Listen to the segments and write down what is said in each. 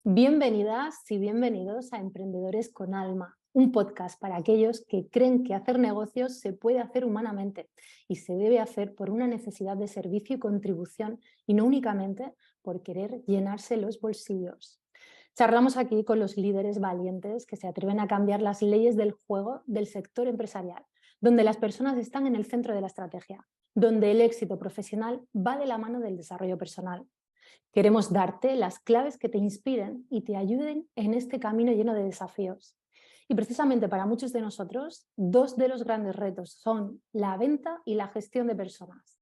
Bienvenidas y bienvenidos a Emprendedores con Alma, un podcast para aquellos que creen que hacer negocios se puede hacer humanamente y se debe hacer por una necesidad de servicio y contribución y no únicamente por querer llenarse los bolsillos. Charlamos aquí con los líderes valientes que se atreven a cambiar las leyes del juego del sector empresarial, donde las personas están en el centro de la estrategia, donde el éxito profesional va de la mano del desarrollo personal. Queremos darte las claves que te inspiren y te ayuden en este camino lleno de desafíos. Y precisamente para muchos de nosotros, dos de los grandes retos son la venta y la gestión de personas.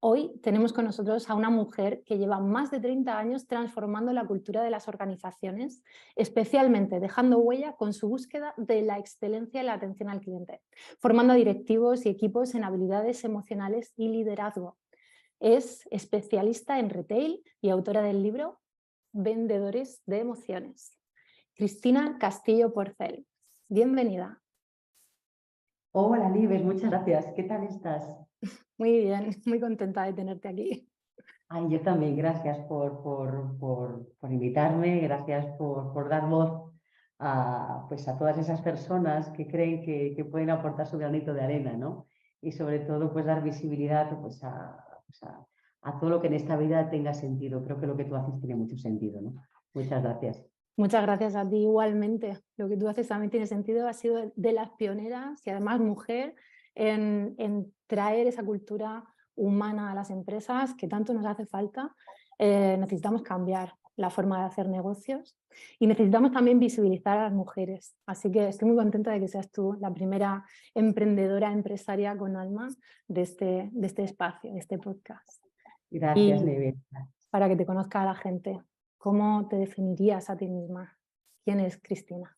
Hoy tenemos con nosotros a una mujer que lleva más de 30 años transformando la cultura de las organizaciones, especialmente dejando huella con su búsqueda de la excelencia en la atención al cliente, formando a directivos y equipos en habilidades emocionales y liderazgo. Es especialista en retail y autora del libro Vendedores de Emociones. Cristina Castillo Porcel. Bienvenida. Hola, Libes, muchas gracias. ¿Qué tal estás? Muy bien, muy contenta de tenerte aquí. Ay, yo también, gracias por invitarme, gracias por dar voz a todas esas personas que creen que pueden aportar su granito de arena, ¿no? Y sobre todo, pues dar visibilidad a todo lo que en esta vida tenga sentido. Creo que lo que tú haces tiene mucho sentido, ¿no? Muchas gracias. Muchas gracias a ti igualmente. Lo que tú haces también tiene sentido. Has sido de las pioneras y además mujer en traer esa cultura humana a las empresas que tanto nos hace falta. Necesitamos cambiar la forma de hacer negocios y necesitamos también visibilizar a las mujeres. Así que estoy muy contenta de que seas tú la primera emprendedora, empresaria con alma de este espacio, de este podcast. Gracias, Y Libes. para que te conozca la gente, ¿cómo te definirías a ti misma? ¿Quién es Cristina?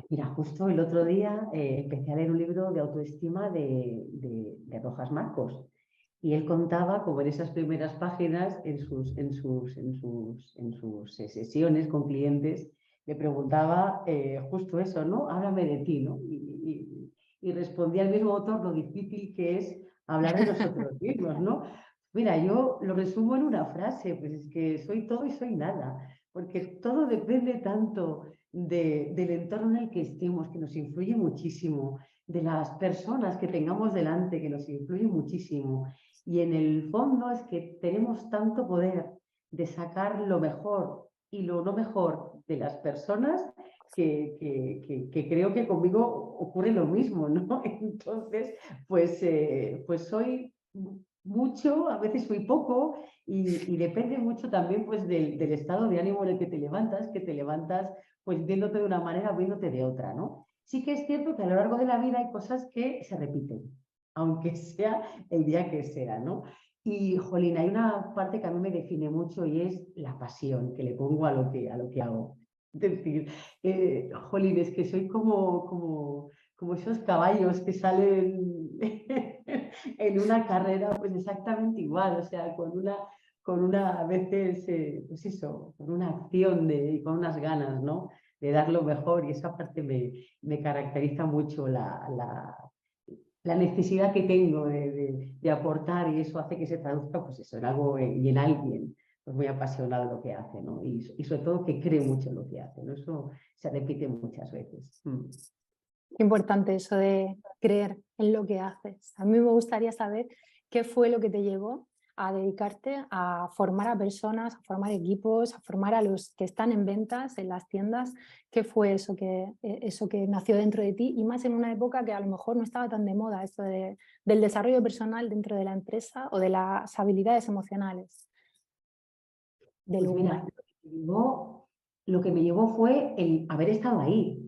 Mira, justo el otro día empecé a leer un libro de autoestima de Rojas Marcos y él contaba como en esas primeras páginas, en sus sesiones con clientes, le preguntaba justo eso, ¿no? Háblame de ti, ¿no? Y respondía al mismo autor lo difícil que es hablar de nosotros mismos, ¿no? Mira, yo lo resumo en una frase, pues es que soy todo y soy nada, porque todo depende tanto del entorno en el que estemos, que nos influye muchísimo, de las personas que tengamos delante, que nos influye muchísimo. Y en el fondo es que tenemos tanto poder de sacar lo mejor y lo no mejor de las personas que creo que conmigo ocurre lo mismo, ¿no? Entonces, pues soy mucho, a veces soy poco, y depende mucho también pues del estado de ánimo en el que te levantas pues viéndote de una manera o viéndote de otra, ¿no? Sí que es cierto que a lo largo de la vida hay cosas que se repiten, aunque sea el día que sea, ¿no? Y, jolín, hay una parte que a mí me define mucho y es la pasión que le pongo a lo que hago. Es decir, jolín, es que soy como esos caballos que salen en una carrera, pues exactamente igual, o sea, con una a veces, pues eso, con una acción y con unas ganas, ¿no? De dar lo mejor, y esa parte me caracteriza mucho la necesidad que tengo de aportar, y eso hace que se traduzca pues eso, en algo y en alguien pues muy apasionado de lo que hace, ¿no? Y sobre todo que cree mucho en lo que hace, ¿no? Eso se repite muchas veces. Qué importante eso de creer en lo que haces. A mí me gustaría saber qué fue lo que te llevó a dedicarte a formar a personas, a formar equipos, a formar a los que están en ventas en las tiendas. ¿Qué fue eso que nació dentro de ti? Y más en una época que a lo mejor no estaba tan de moda, esto del desarrollo personal dentro de la empresa o de las habilidades emocionales del Pues mira, humano. lo que me llevó fue el haber estado ahí.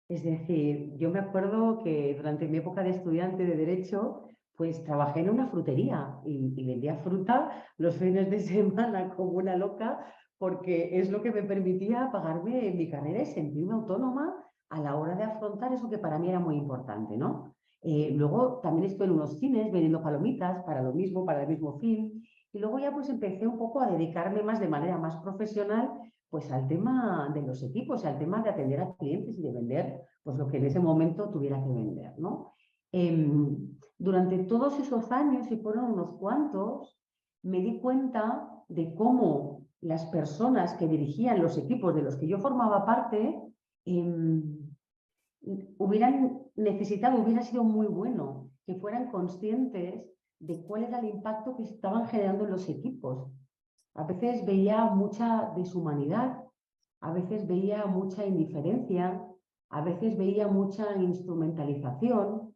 Es decir, yo me acuerdo que durante mi época de estudiante de Derecho, pues trabajé en una frutería y vendía fruta los fines de semana como una loca, porque es lo que me permitía pagarme mi carrera y sentirme autónoma a la hora de afrontar eso que para mí era muy importante, ¿no? Luego también estuve en unos cines vendiendo palomitas para lo mismo, para el mismo fin. Y luego ya pues empecé un poco a dedicarme más de manera más profesional pues al tema de los equipos, al tema de atender a clientes y de vender pues lo que en ese momento tuviera que vender, ¿no? Durante todos esos años, y fueron unos cuantos, me di cuenta de cómo las personas que dirigían los equipos de los que yo formaba parte hubiera sido muy bueno que fueran conscientes de cuál era el impacto que estaban generando en los equipos. A veces veía mucha deshumanidad, a veces veía mucha indiferencia, a veces veía mucha instrumentalización,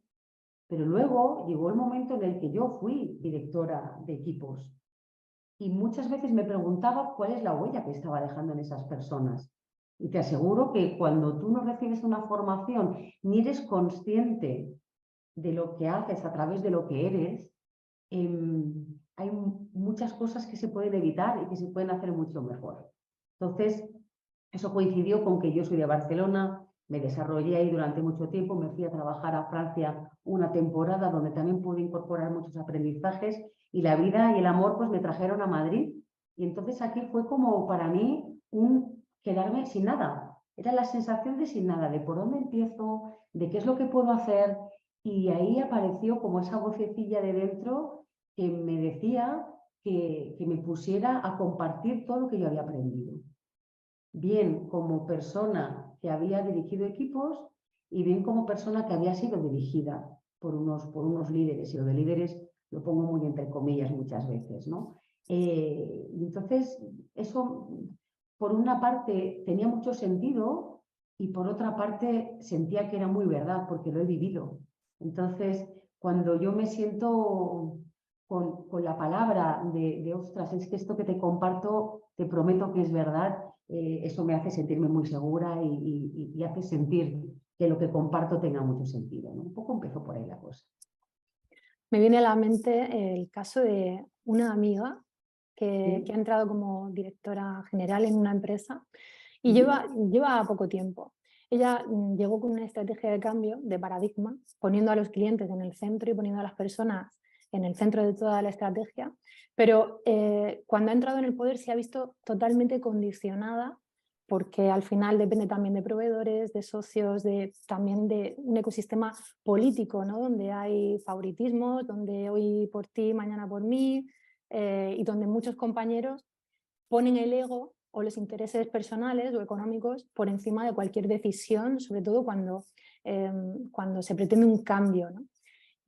pero luego llegó el momento en el que yo fui directora de equipos y muchas veces me preguntaba cuál es la huella que estaba dejando en esas personas. Y te aseguro que cuando tú no recibes una formación ni eres consciente de lo que haces a través de lo que eres, hay muchas cosas que se pueden evitar y que se pueden hacer mucho mejor. Entonces, eso coincidió con que yo soy de Barcelona, me desarrollé ahí durante mucho tiempo, me fui a trabajar a Francia una temporada donde también pude incorporar muchos aprendizajes y la vida y el amor pues me trajeron a Madrid. Y entonces aquí fue como para mí un quedarme sin nada. Era la sensación de sin nada, de por dónde empiezo, de qué es lo que puedo hacer. Y ahí apareció como esa vocecilla de dentro que me decía que me pusiera a compartir todo lo que yo había aprendido. Bien como persona que había dirigido equipos y bien como persona que había sido dirigida por unos líderes. Y lo de líderes lo pongo muy entre comillas muchas veces, ¿no? Entonces, eso por una parte tenía mucho sentido y por otra parte sentía que era muy verdad porque lo he vivido. Entonces, cuando yo me siento con la palabra de ostras, es que esto que te comparto, te prometo que es verdad, eso me hace sentirme muy segura y hace sentir que lo que comparto tenga mucho sentido, ¿no? Un poco empezó por ahí la cosa. Me viene a la mente el caso de una amiga que ¿Sí? ha entrado como directora general en una empresa y lleva poco tiempo. Ella llegó con una estrategia de cambio, de paradigma, poniendo a los clientes en el centro y poniendo a las personas en el centro de toda la estrategia, pero cuando ha entrado en el poder se ha visto totalmente condicionada porque al final depende también de proveedores, de socios, también de un ecosistema político, ¿no? Donde hay favoritismos, donde hoy por ti, mañana por mí, y donde muchos compañeros ponen el ego o los intereses personales o económicos por encima de cualquier decisión, sobre todo cuando se pretende un cambio, ¿no?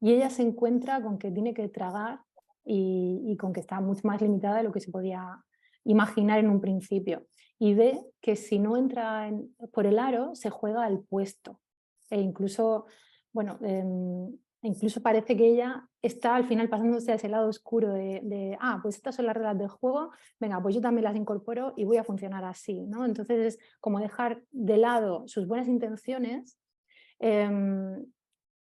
Y ella se encuentra con que tiene que tragar y con que está mucho más limitada de lo que se podía imaginar en un principio. Y ve que si no entra por el aro, se juega al puesto. E incluso, bueno, incluso parece que ella está al final pasándose a ese lado oscuro pues estas son las reglas del juego, venga, pues yo también las incorporo y voy a funcionar así, ¿no? Entonces es como dejar de lado sus buenas intenciones,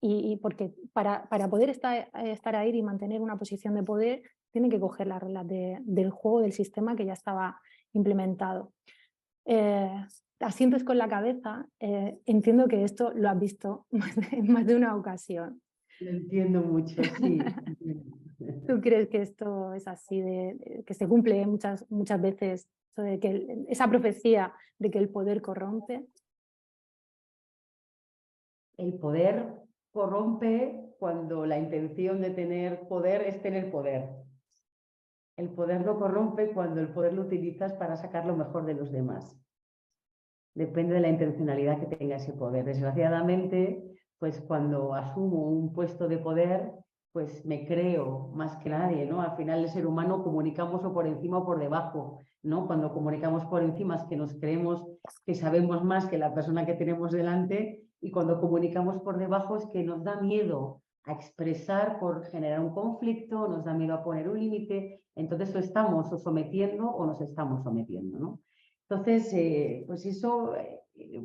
y porque para poder estar ahí y mantener una posición de poder, tienen que coger las reglas del juego, del sistema que ya estaba implementado. Asientes con la cabeza, entiendo que esto lo has visto más de una ocasión. Lo entiendo mucho, sí. ¿Tú crees que esto es así, que se cumple muchas veces de que esa profecía de que el poder corrompe? El poder corrompe cuando la intención de tener poder es tener poder. El poder no corrompe cuando el poder lo utilizas para sacar lo mejor de los demás. Depende de la intencionalidad que tenga ese poder. Desgraciadamente, pues cuando asumo un puesto de poder, pues me creo más que nadie, ¿no? Al final el ser humano comunicamos o por encima o por debajo, ¿no? Cuando comunicamos por encima es que nos creemos que sabemos más que la persona que tenemos delante y cuando comunicamos por debajo es que nos da miedo a expresar por generar un conflicto, nos da miedo a poner un límite, entonces o estamos o sometiendo o nos estamos sometiendo, ¿no? Entonces, pues eso,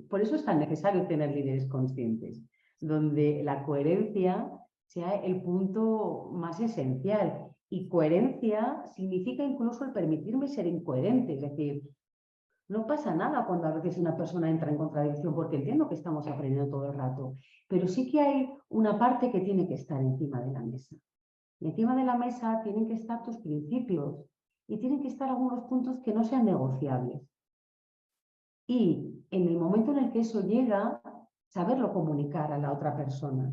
por eso es tan necesario tener líderes conscientes, donde la coherencia sea el punto más esencial. Y coherencia significa incluso el permitirme ser incoherente, es decir, no pasa nada cuando a veces una persona entra en contradicción, porque entiendo que estamos aprendiendo todo el rato, pero sí que hay una parte que tiene que estar encima de la mesa. Y encima de la mesa tienen que estar tus principios y tienen que estar algunos puntos que no sean negociables. Y en el momento en el que eso llega, saberlo comunicar a la otra persona.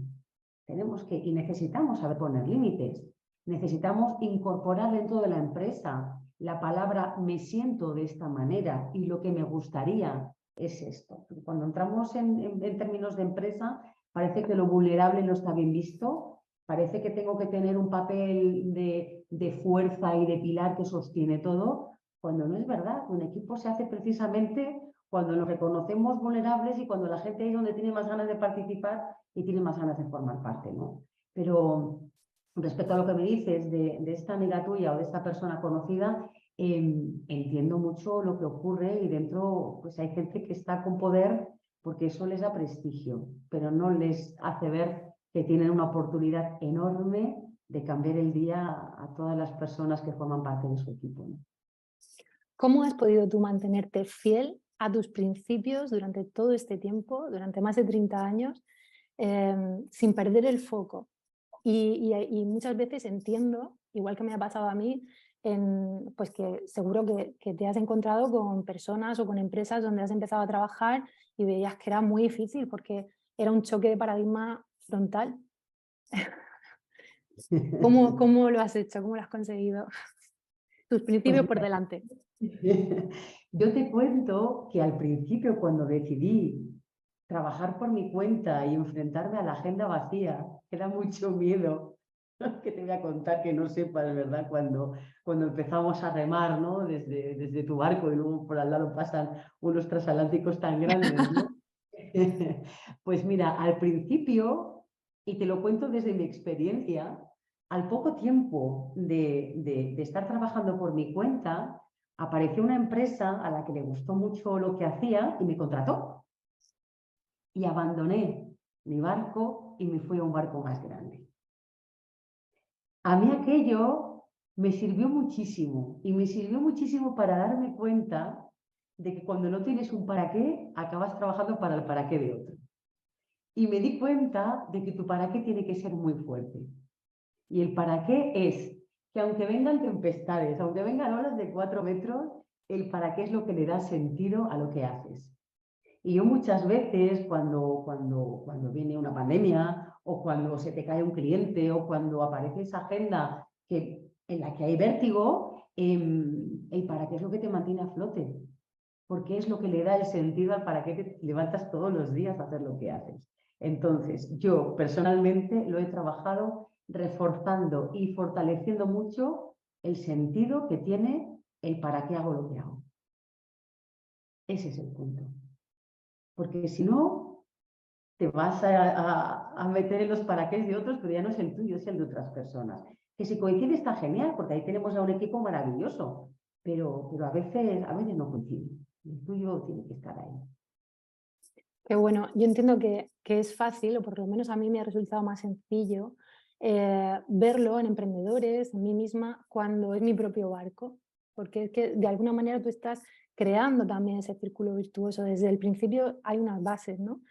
Y necesitamos saber poner límites. Necesitamos incorporar dentro de la empresa la palabra me siento de esta manera y lo que me gustaría es esto. Porque cuando entramos en términos de empresa, parece que lo vulnerable no está bien visto, parece que tengo que tener un papel de fuerza y de pilar que sostiene todo, cuando no es verdad. Un equipo se hace precisamente cuando nos reconocemos vulnerables y cuando la gente es donde tiene más ganas de participar y tiene más ganas de formar parte, ¿no? Pero respecto a lo que me dices de esta amiga tuya o de esta persona conocida, entiendo mucho lo que ocurre y dentro pues hay gente que está con poder porque eso les da prestigio, pero no les hace ver que tienen una oportunidad enorme de cambiar el día a todas las personas que forman parte de su equipo, ¿no? ¿Cómo has podido tú mantenerte fiel a tus principios durante todo este tiempo, durante más de 30 años, sin perder el foco? Y muchas veces entiendo, igual que me ha pasado a mí, pues que seguro que te has encontrado con personas o con empresas donde has empezado a trabajar y veías que era muy difícil porque era un choque de paradigma frontal. ¿Cómo lo has hecho? ¿Cómo lo has conseguido? Tus Pues principios por mira, delante. yo te cuento que al principio cuando decidí trabajar por mi cuenta y enfrentarme a la agenda vacía, que da mucho miedo, que te voy a contar que no sepas, ¿verdad? Cuando empezamos a remar, ¿no? Desde tu barco y luego por al lado pasan unos transatlánticos tan grandes, ¿no? Pues mira, al principio, y te lo cuento desde mi experiencia, al poco tiempo de estar trabajando por mi cuenta, apareció una empresa a la que le gustó mucho lo que hacía y me contrató. Y abandoné mi barco y me fui a un barco más grande. A mí aquello me sirvió muchísimo y me sirvió muchísimo para darme cuenta de que cuando no tienes un para qué, acabas trabajando para el para qué de otro. Y me di cuenta de que tu para qué tiene que ser muy fuerte. Y el para qué es que aunque vengan tempestades, aunque vengan olas de 4 metros, el para qué es lo que le da sentido a lo que haces. Y yo muchas veces cuando viene una pandemia o cuando se te cae un cliente o cuando aparece esa agenda en la que hay vértigo, el para qué es lo que te mantiene a flote. Porque es lo que le da el sentido al para qué te levantas todos los días a hacer lo que haces. Entonces, yo personalmente lo he trabajado reforzando y fortaleciendo mucho el sentido que tiene el para qué hago lo que hago. Ese es el punto. Porque si no, te vas a meter en los para qué de otros, pero ya no es el tuyo, es el de otras personas. Que si coincide está genial, porque ahí tenemos a un equipo maravilloso, pero a veces no coincide. El tuyo tiene que estar ahí. Que bueno, yo entiendo que es fácil, o por lo menos a mí me ha resultado más sencillo, verlo en emprendedores, en mí misma, cuando es mi propio barco, porque es que de alguna manera tú estás creando también ese círculo virtuoso. Desde el principio hay unas bases, ¿no?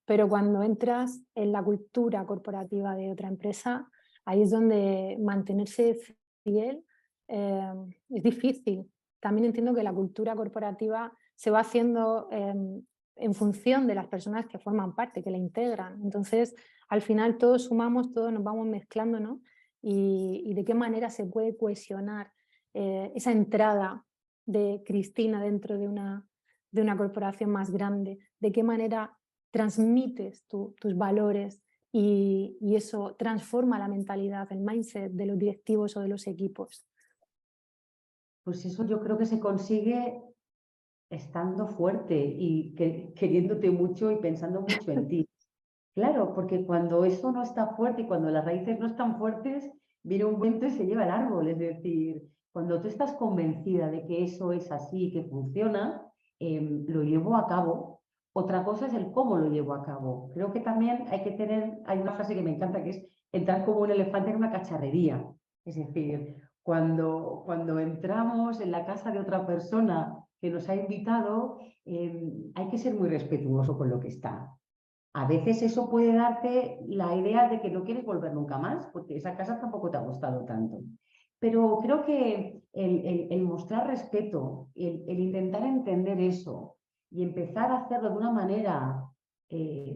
Pero cuando entras en la cultura corporativa de otra empresa, ahí es donde mantenerse fiel eh, es difícil. También entiendo que la cultura corporativa se va haciendo en función de las personas que forman parte, que la integran. Entonces, al final todos sumamos, todos nos vamos mezclando, ¿no? Y de qué manera se puede cohesionar esa entrada de Cristina dentro de una corporación más grande, de qué manera transmites tus valores y eso transforma la mentalidad, el mindset de los directivos o de los equipos. Pues eso yo creo que se consigue estando fuerte y queriéndote mucho y pensando mucho en ti. Claro, porque cuando eso no está fuerte y cuando las raíces no están fuertes, viene un viento y se lleva el árbol. Es decir, cuando tú estás convencida de que eso es así y que funciona, lo llevo a cabo. Otra cosa es el cómo lo llevo a cabo. Creo que también hay una frase que me encanta que es entrar como un elefante en una cacharrería. Es decir, cuando entramos en la casa de otra persona que nos ha invitado, hay que ser muy respetuoso con lo que está. A veces eso puede darte la idea de que no quieres volver nunca más, porque esa casa tampoco te ha gustado tanto. Pero creo que el mostrar respeto, el intentar entender eso y empezar a hacerlo de una manera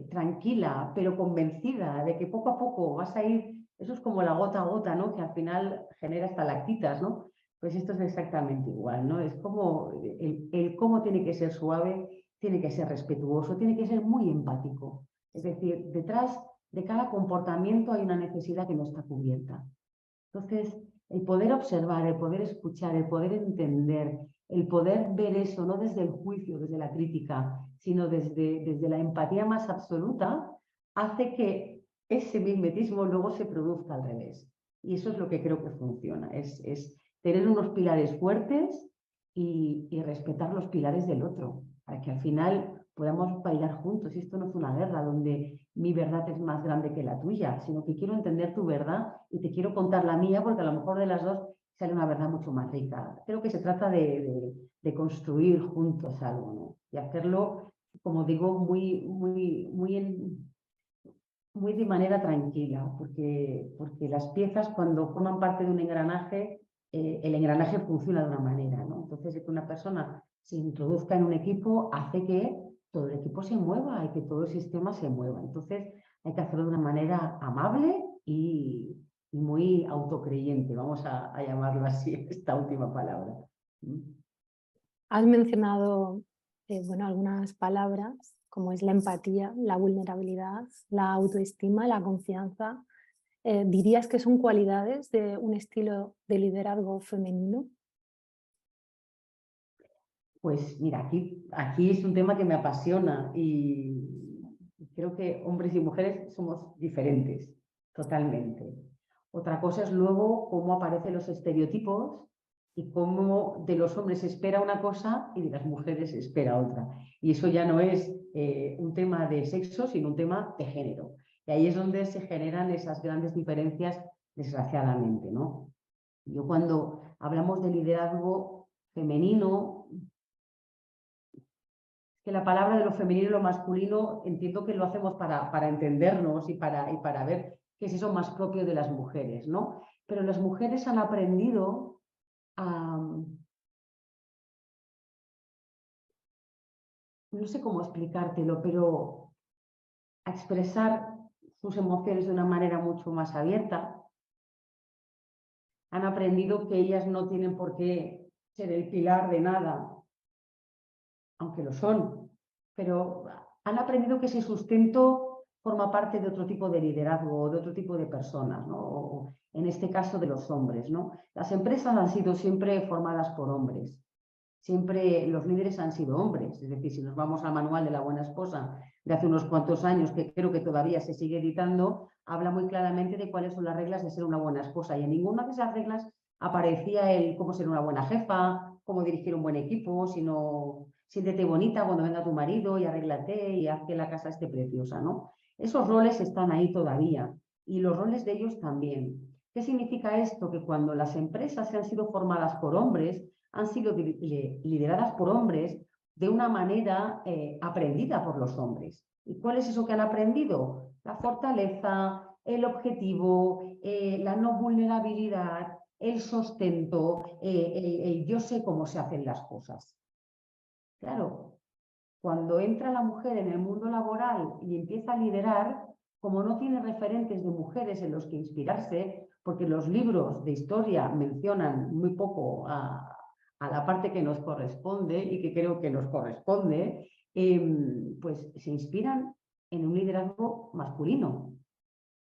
tranquila, pero convencida de que poco a poco vas a ir, eso es como la gota a gota, ¿no? Que al final genera estalactitas, ¿no? Pues esto es exactamente igual, ¿no? Es como el cómo tiene que ser suave, tiene que ser respetuoso, tiene que ser muy empático. Es decir, detrás de cada comportamiento hay una necesidad que no está cubierta. Entonces, el poder observar, el poder escuchar, el poder entender, el poder ver eso, no desde el juicio, desde la crítica, sino desde la empatía más absoluta, hace que ese mimetismo luego se produzca al revés. Y eso es lo que creo que funciona, es tener unos pilares fuertes y respetar los pilares del otro, para que al final podamos bailar juntos. Y esto no es una guerra donde mi verdad es más grande que la tuya, sino que quiero entender tu verdad y te quiero contar la mía, porque a lo mejor de las dos sale una verdad mucho más rica. Creo que se trata de construir juntos algo, ¿no? Y hacerlo, como digo, muy de manera tranquila, porque las piezas, cuando forman parte de un engranaje, el engranaje funciona de una manera, ¿no? Entonces, que una persona se introduzca en un equipo hace que todo el equipo se mueva y que todo el sistema se mueva. Entonces, hay que hacerlo de una manera amable y muy autocreyente, vamos a llamarlo así, esta última palabra. Has mencionado bueno, algunas palabras, como es la empatía, la vulnerabilidad, la autoestima, la confianza. ¿Dirías que son cualidades de un estilo de liderazgo femenino? Pues mira, aquí es un tema que me apasiona y creo que hombres y mujeres somos diferentes, totalmente. Otra cosa es luego cómo aparecen los estereotipos y cómo de los hombres se espera una cosa y de las mujeres se espera otra. Y eso ya no es un tema de sexo, sino un tema de género. Y ahí es donde se generan esas grandes diferencias, desgraciadamente, ¿no? Yo cuando hablamos de liderazgo femenino, que la palabra de lo femenino y lo masculino entiendo que lo hacemos para entendernos y para ver qué es eso más propio de las mujeres, ¿no? Pero las mujeres han aprendido a, no sé cómo explicártelo, pero a expresar sus emociones de una manera mucho más abierta. Han aprendido que ellas no tienen por qué ser el pilar de nada, aunque lo son, pero han aprendido que ese sustento forma parte de otro tipo de liderazgo o de otro tipo de personas, ¿no? O en este caso de los hombres, ¿no? Las empresas han sido siempre formadas por hombres, siempre los líderes han sido hombres, es decir, si nos vamos al manual de la buena esposa de hace unos cuantos años, que creo que todavía se sigue editando, habla muy claramente de cuáles son las reglas de ser una buena esposa, y en ninguna de esas reglas aparecía el cómo ser una buena jefa, cómo dirigir un buen equipo, sino siéntete bonita cuando venga tu marido y arréglate y haz que la casa esté preciosa, ¿no? Esos roles están ahí todavía y los roles de ellos también. ¿Qué significa esto? Que cuando las empresas se han sido formadas por hombres, han sido lideradas por hombres de una manera aprendida por los hombres. ¿Y cuál es eso que han aprendido? La fortaleza, el objetivo, la no vulnerabilidad, el sostento, el yo sé cómo se hacen las cosas. Claro, cuando entra la mujer en el mundo laboral y empieza a liderar, como no tiene referentes de mujeres en los que inspirarse, porque los libros de historia mencionan muy poco a la parte que nos corresponde y que creo que nos corresponde, pues se inspiran en un liderazgo masculino.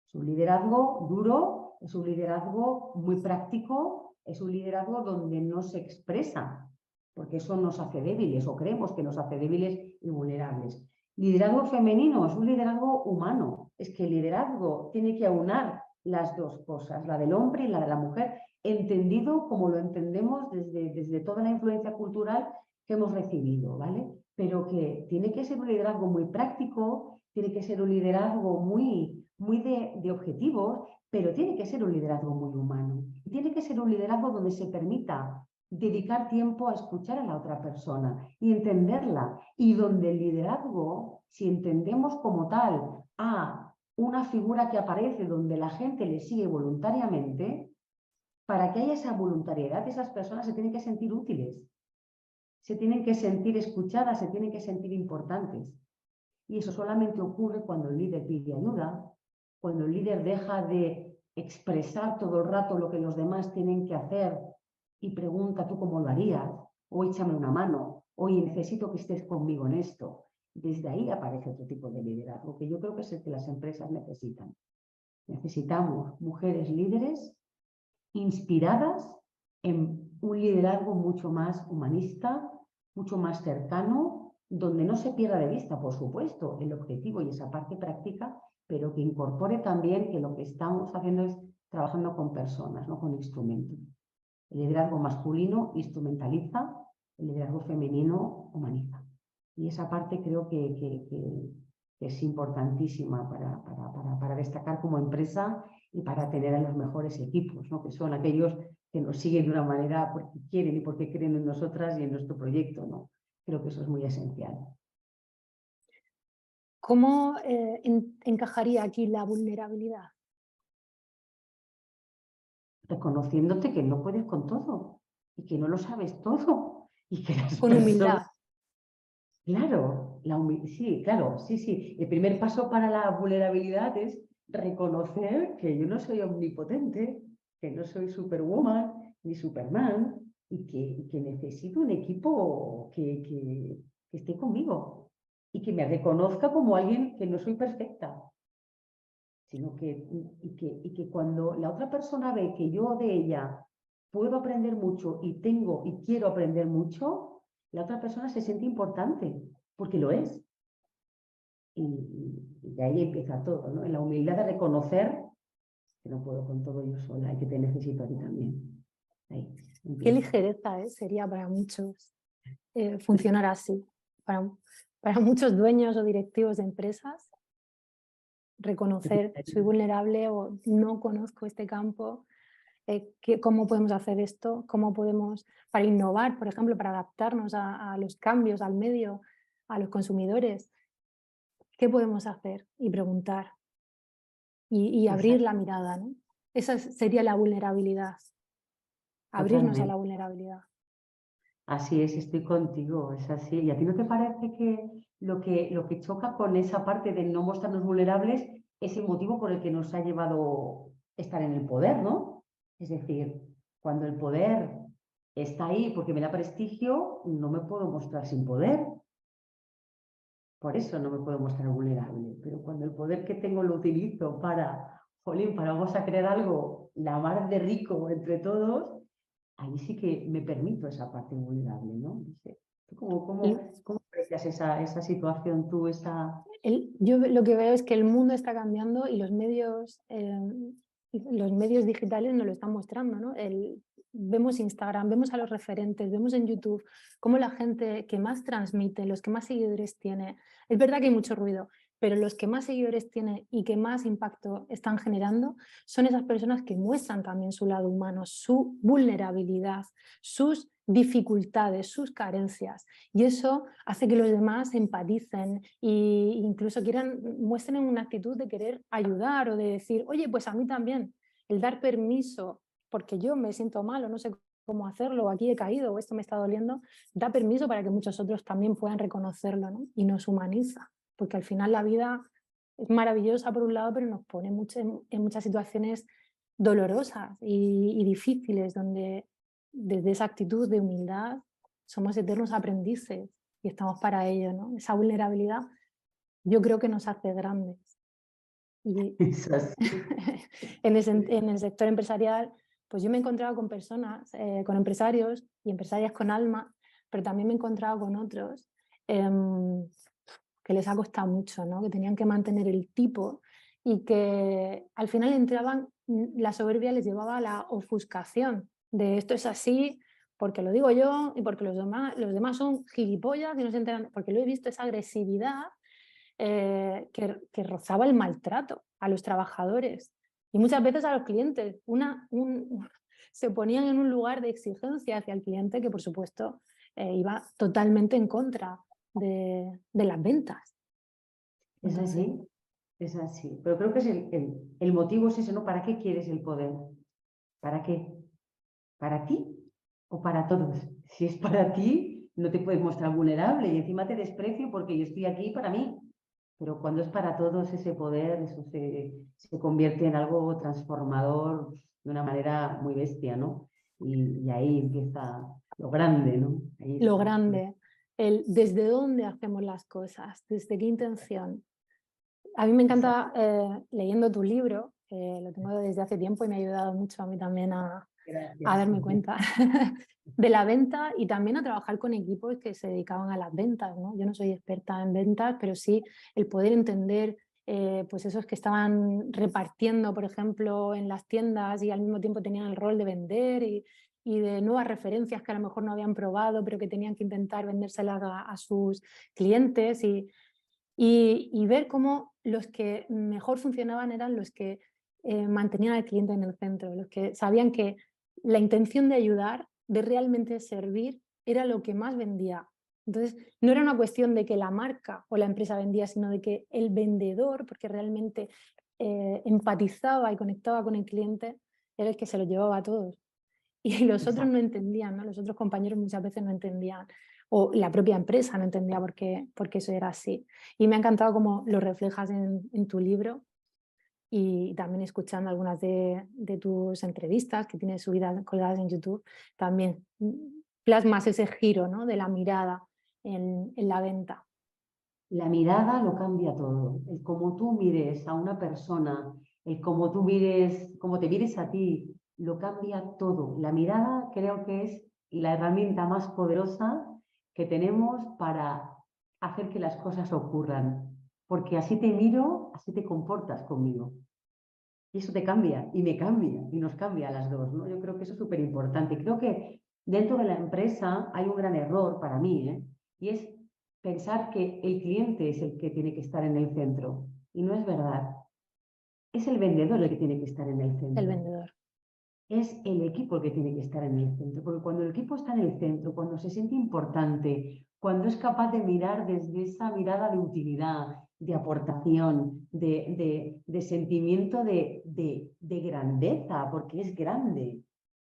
Es un liderazgo duro, es un liderazgo muy práctico, es un liderazgo donde no se expresa, porque eso nos hace débiles o creemos que nos hace débiles y vulnerables. Liderazgo femenino es un liderazgo humano, es que el liderazgo tiene que aunar las dos cosas, la del hombre y la de la mujer, entendido como lo entendemos desde toda la influencia cultural que hemos recibido, ¿vale? Pero que tiene que ser un liderazgo muy práctico, tiene que ser un liderazgo muy de objetivos, pero tiene que ser un liderazgo muy humano. Tiene que ser un liderazgo donde se permita dedicar tiempo a escuchar a la otra persona y entenderla. Y donde el liderazgo, si entendemos como tal a una figura que aparece donde la gente le sigue voluntariamente, para que haya esa voluntariedad, esas personas se tienen que sentir útiles, se tienen que sentir escuchadas, se tienen que sentir importantes. Y eso solamente ocurre cuando el líder pide ayuda, cuando el líder deja de expresar todo el rato lo que los demás tienen que hacer y pregunta tú cómo lo harías, o échame una mano, oye, necesito que estés conmigo en esto. Desde ahí aparece otro tipo de liderazgo, que yo creo que es el que las empresas necesitan. Necesitamos mujeres líderes inspiradas en un liderazgo mucho más humanista, mucho más cercano, donde no se pierda de vista, por supuesto, el objetivo y esa parte práctica, pero que incorpore también que lo que estamos haciendo es trabajando con personas, no con instrumentos. El liderazgo masculino instrumentaliza, el liderazgo femenino humaniza. Y esa parte creo que es importantísima para destacar como empresa y para tener a los mejores equipos, ¿no? Que son aquellos que nos siguen de una manera porque quieren y porque creen en nosotras y en nuestro proyecto, ¿no? Creo que eso es muy esencial. ¿Cómo encajaría aquí la vulnerabilidad? Reconociéndote que no puedes con todo y que no lo sabes todo y que las Con personas... humildad. Claro, sí, claro, sí, sí. El primer paso para la vulnerabilidad es reconocer que yo no soy omnipotente, que no soy superwoman ni superman y que necesito un equipo que esté conmigo y que me reconozca como alguien que no soy perfecta, sino que cuando la otra persona ve que yo de ella puedo aprender mucho y tengo y quiero aprender mucho, la otra persona se siente importante, porque lo es. Y de ahí empieza todo, ¿no? En la humildad de reconocer que no puedo con todo yo sola y que te necesito a ti también. Ahí Qué empieza. ligereza, sería para muchos funcionar así. Para muchos dueños o directivos de empresas, reconocer soy vulnerable o no conozco este campo, cómo podemos hacer esto, cómo podemos, para innovar, por ejemplo, para adaptarnos a los cambios, al medio, a los consumidores, qué podemos hacer y preguntar y abrir la mirada, ¿no? Esa sería la vulnerabilidad, abrirnos a Totalmente. la vulnerabilidad. Así es, estoy contigo, es así. ¿Y a ti no te parece que lo que choca con esa parte de no mostrarnos vulnerables es el motivo por el que nos ha llevado estar en el poder, ¿no? Es decir, cuando el poder está ahí porque me da prestigio, no me puedo mostrar sin poder. Por eso no me puedo mostrar vulnerable. Pero cuando el poder que tengo lo utilizo para, jolín, para vamos a crear algo la mar de rico entre todos, ahí sí que me permito esa parte vulnerable, ¿no? No sé. ¿Cómo aprecias esa situación tú, Yo lo que veo es que el mundo está cambiando y los medios digitales nos lo están mostrando, ¿no? Vemos Instagram, vemos a los referentes, vemos en YouTube cómo la gente que más transmite, los que más seguidores tiene, es verdad que hay mucho ruido, pero los que más seguidores tiene y que más impacto están generando son esas personas que muestran también su lado humano, su vulnerabilidad, sus dificultades, sus carencias. Y eso hace que los demás empaticen e incluso muestren una actitud de querer ayudar o de decir, oye, pues a mí también. El dar permiso, porque yo me siento mal o no sé cómo hacerlo, o aquí he caído o esto me está doliendo, da permiso para que muchos otros también puedan reconocerlo, ¿no? Y nos humaniza, porque al final la vida es maravillosa por un lado, pero nos pone en muchas situaciones dolorosas y difíciles, donde desde esa actitud de humildad somos eternos aprendices y estamos para ello, ¿no? Esa vulnerabilidad yo creo que nos hace grandes. Y es así? en el sector empresarial, pues yo me he encontrado con personas, con empresarios y empresarias con alma, pero también me he encontrado con otros que les ha costado mucho, ¿no? Que tenían que mantener el tipo y que al final entraban, la soberbia les llevaba a la ofuscación de esto es así porque lo digo yo y porque los demás son gilipollas y no se enteran, porque lo he visto, esa agresividad que rozaba el maltrato a los trabajadores y muchas veces a los clientes. Se ponían en un lugar de exigencia hacia el cliente que, por supuesto, iba totalmente en contra de las ventas. Es Entonces, así, es así. Pero creo que es el motivo es ese, ¿no? ¿Para qué quieres el poder? ¿Para qué? ¿Para ti o para todos? Si es para ti, no te puedes mostrar vulnerable y encima te desprecio porque yo estoy aquí para mí. Pero cuando es para todos ese poder, eso se convierte en algo transformador de una manera muy bestia, ¿no? Y ahí empieza lo grande, ¿no? Ahí Lo está. grande, el desde dónde hacemos las cosas, desde qué intención. A mí me Exacto. encanta, leyendo tu libro, lo tengo desde hace tiempo y me ha ayudado mucho a mí también a Gracias. darme cuenta de la venta y también a trabajar con equipos que se dedicaban a las ventas, ¿no? Yo no soy experta en ventas, pero sí el poder entender pues esos que estaban repartiendo, por ejemplo, en las tiendas y al mismo tiempo tenían el rol de vender y de nuevas referencias que a lo mejor no habían probado, pero que tenían que intentar vendérselas a sus clientes y ver cómo los que mejor funcionaban eran los que mantenían al cliente en el centro, los que sabían que la intención de ayudar, de realmente servir, era lo que más vendía. Entonces, no era una cuestión de que la marca o la empresa vendía, sino de que el vendedor, porque realmente empatizaba y conectaba con el cliente, era el que se lo llevaba a todos. Y los otros Exacto. no entendían, ¿no? Los otros compañeros muchas veces no entendían, o la propia empresa no entendía por qué eso era así. Y me ha encantado cómo lo reflejas en tu libro y también escuchando algunas de tus entrevistas que tienes subidas, colgadas en YouTube, también plasmas ese giro, ¿no? De la mirada en la venta. La mirada lo cambia todo. El cómo tú mires a una persona, el cómo tú mires, cómo te mires a ti, lo cambia todo. La mirada creo que es la herramienta más poderosa que tenemos para hacer que las cosas ocurran. Porque así te miro, así te comportas conmigo. Y eso te cambia y me cambia y nos cambia a las dos, ¿no? Yo creo que eso es súper importante. Creo que dentro de la empresa hay un gran error para mí, ¿eh? Y es pensar que el cliente es el que tiene que estar en el centro. Y no es verdad. Es el vendedor el que tiene que estar en el El centro. vendedor. Es el equipo el que tiene que estar en el centro. Porque cuando el equipo está en el centro, cuando se siente importante, cuando es capaz de mirar desde esa mirada de utilidad, de aportación, de sentimiento de grandeza, porque es grande,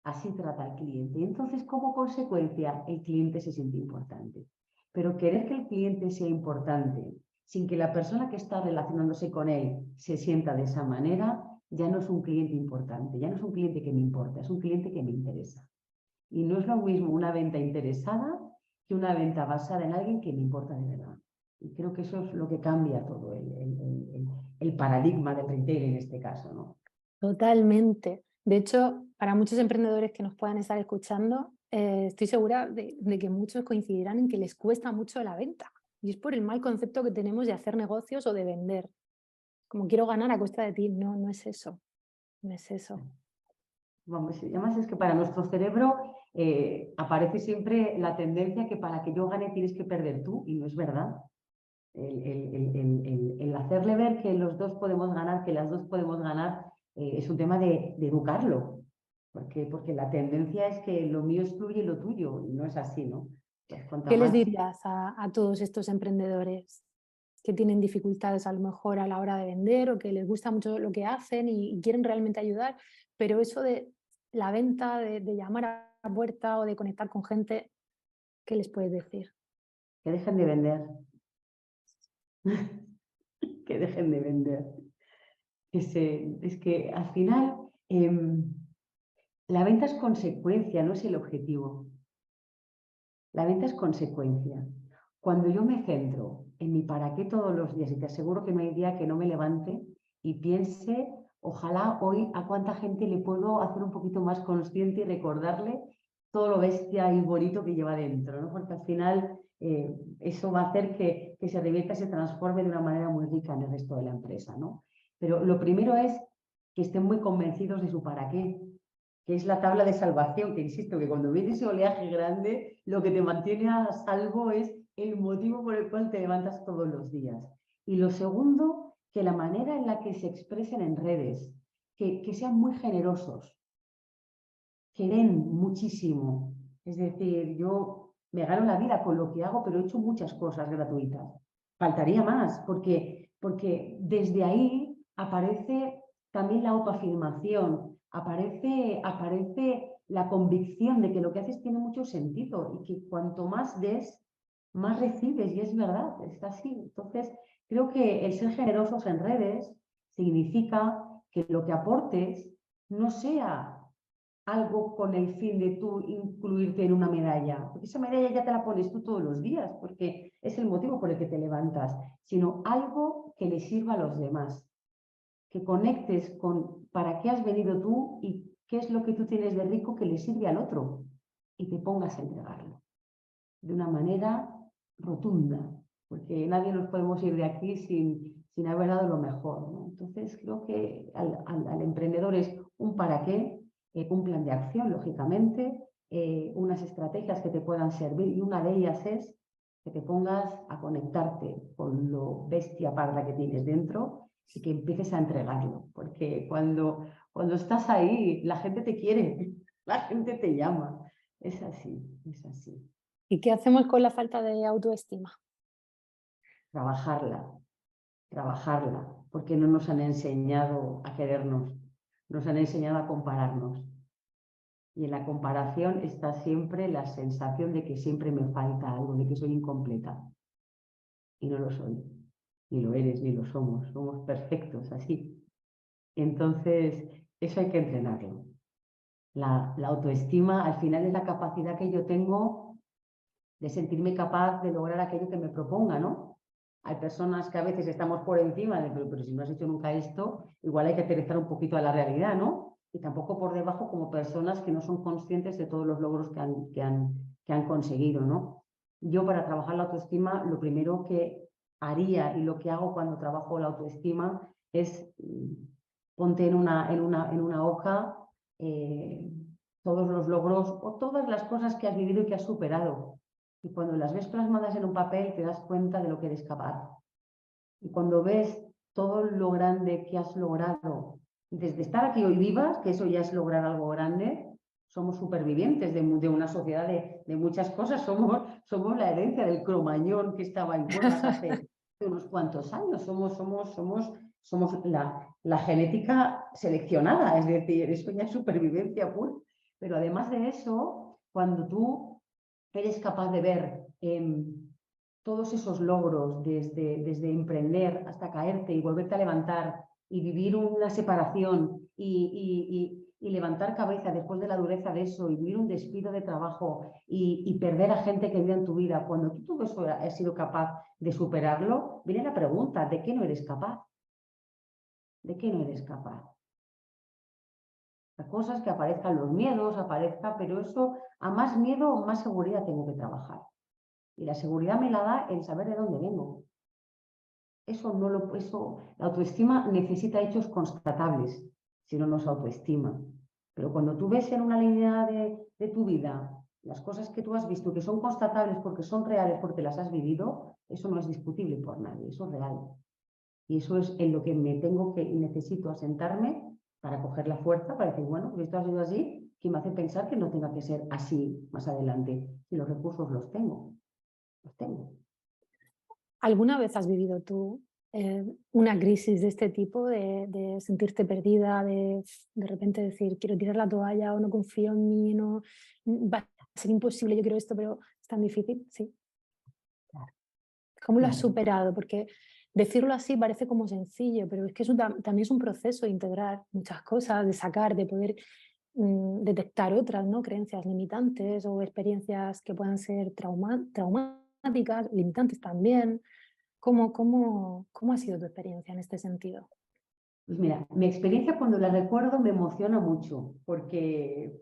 así trata al cliente. Y entonces, como consecuencia, el cliente se siente importante. Pero querer que el cliente sea importante sin que la persona que está relacionándose con él se sienta de esa manera, ya no es un cliente importante, ya no es un cliente que me importa, es un cliente que me interesa. Y no es lo mismo una venta interesada que una venta basada en alguien que me importa de verdad. Y creo que eso es lo que cambia todo el paradigma del retail en este caso, ¿no? Totalmente. De hecho, para muchos emprendedores que nos puedan estar escuchando, estoy segura de que muchos coincidirán en que les cuesta mucho la venta. Y es por el mal concepto que tenemos de hacer negocios o de vender. Como quiero ganar a costa de ti. No, no es eso. No es eso. Vamos, y además es que para nuestro cerebro aparece siempre la tendencia que para que yo gane tienes que perder tú, y no es verdad. El hacerle ver que los dos podemos ganar, que las dos podemos ganar, es un tema de educarlo, porque la tendencia es que lo mío excluye lo tuyo, y no es así, ¿no? Pues cuanta ¿Qué les más. dirías a todos estos emprendedores que tienen dificultades a lo mejor a la hora de vender o que les gusta mucho lo que hacen y quieren realmente ayudar, pero eso de la venta, de llamar a la puerta o de conectar con gente, ¿qué les puedes decir? Que dejen de vender, que dejen de vender. Es que al final la venta es consecuencia, no es el objetivo. La venta es consecuencia. Cuando yo me centro en mi para qué todos los días, y te aseguro que no hay día que no me levante y piense, ojalá hoy a cuánta gente le puedo hacer un poquito más consciente y recordarle todo lo bestia y bonito que lleva dentro, ¿no? Porque al final eso va a hacer que se revierta y se transforme de una manera muy rica en el resto de la empresa, ¿no? Pero lo primero es que estén muy convencidos de su para qué, que es la tabla de salvación, que insisto, que cuando viene ese oleaje grande, lo que te mantiene a salvo es el motivo por el cual te levantas todos los días. Y lo segundo, que la manera en la que se expresen en redes, que sean muy generosos, que den muchísimo. Es decir, yo me gano la vida con lo que hago, pero he hecho muchas cosas gratuitas. Faltaría más, porque desde ahí aparece también la autoafirmación, aparece la convicción de que lo que haces tiene mucho sentido y que cuanto más des, más recibes. Y es verdad, es así. Entonces, creo que el ser generosos en redes significa que lo que aportes no sea algo con el fin de tú incluirte en una medalla, porque esa medalla ya te la pones tú todos los días, porque es el motivo por el que te levantas, sino algo que le sirva a los demás, que conectes con para qué has venido tú y qué es lo que tú tienes de rico que le sirve al otro y te pongas a entregarlo de una manera rotunda, porque nadie nos podemos ir de aquí sin haber dado lo mejor, ¿no? Entonces creo que al emprendedor es un para qué, un plan de acción, lógicamente, unas estrategias que te puedan servir, y una de ellas es que te pongas a conectarte con lo bestia parda que tienes dentro y que empieces a entregarlo, porque cuando estás ahí, la gente te quiere, la gente te llama. Es así, es así. ¿Y qué hacemos con la falta de autoestima? Trabajarla, porque no nos han enseñado a querernos, nos han enseñado a compararnos. Y en la comparación está siempre la sensación de que siempre me falta algo, de que soy incompleta. Y no lo soy, ni lo eres, ni lo somos perfectos así. Entonces, eso hay que entrenarlo. La autoestima al final es la capacidad que yo tengo de sentirme capaz de lograr aquello que me proponga, ¿no? Hay personas que a veces estamos por encima de, pero si no has hecho nunca esto, igual hay que aterrizar un poquito a la realidad, ¿no? Y tampoco por debajo como personas que no son conscientes de todos los logros que han conseguido, ¿no? Yo para trabajar la autoestima, lo primero que haría y lo que hago cuando trabajo la autoestima es ponte en una hoja todos los logros o todas las cosas que has vivido y que has superado. Y cuando las ves plasmadas en un papel te das cuenta de lo que eres capaz. Y cuando ves todo lo grande que has logrado, desde estar aquí hoy vivas, que eso ya es lograr algo grande, somos supervivientes de una sociedad de muchas cosas, somos la herencia del Cromañón que estaba en cuevas hace unos cuantos años, somos la genética seleccionada, es decir, eso ya es supervivencia pura. Pero además de eso, cuando tú eres capaz de ver todos esos logros, desde emprender hasta caerte y volverte a levantar y vivir una separación y levantar cabeza después de la dureza de eso y vivir un despido de trabajo y perder a gente querida en tu vida, cuando tú todo eso has sido capaz de superarlo, viene la pregunta, ¿de qué no eres capaz? ¿De qué no eres capaz? Cosas que aparezcan los miedos, pero eso, a más miedo, más seguridad tengo que trabajar. Y la seguridad me la da el saber de dónde vengo. La autoestima necesita hechos constatables, si no nos autoestima. Pero cuando tú ves en una línea de tu vida las cosas que tú has visto, que son constatables porque son reales, porque las has vivido, eso no es discutible por nadie, eso es real. Y eso es en lo que me tengo que y necesito asentarme para coger la fuerza, para decir, bueno, pues esto ha sido así, que me hace pensar que no tenga que ser así más adelante. Y los recursos los tengo. ¿Alguna vez has vivido tú una crisis de este tipo, de sentirte perdida, de repente decir, quiero tirar la toalla o no confío en mí, no, va a ser imposible, yo quiero esto, pero es tan difícil? Sí. Claro, ¿Cómo lo has claro. superado? Porque decirlo así parece como sencillo, pero es que también es un proceso de integrar muchas cosas, de sacar, de poder detectar otras, ¿no? Creencias limitantes o experiencias que puedan ser traumáticas, limitantes también. ¿Cómo ha sido tu experiencia en este sentido? Pues mira, mi experiencia cuando la recuerdo me emociona mucho, porque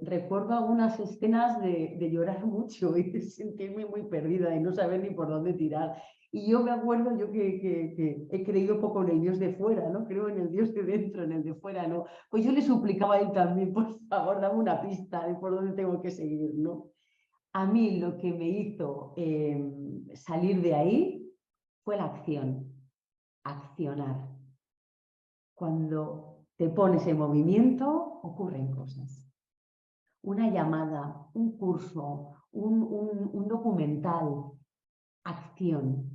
recuerdo algunas escenas de llorar mucho y de sentirme muy perdida y no saber ni por dónde tirar. Y yo me acuerdo, yo que he creído poco en el Dios de fuera, ¿no? Creo en el Dios de dentro, en el de fuera, ¿no? Pues yo le suplicaba a él también, por favor, dame una pista de por dónde tengo que seguir, ¿no? A mí lo que me hizo salir de ahí fue la acción, accionar. Cuando te pones en movimiento, ocurren cosas. Una llamada, un curso, un documental, acción.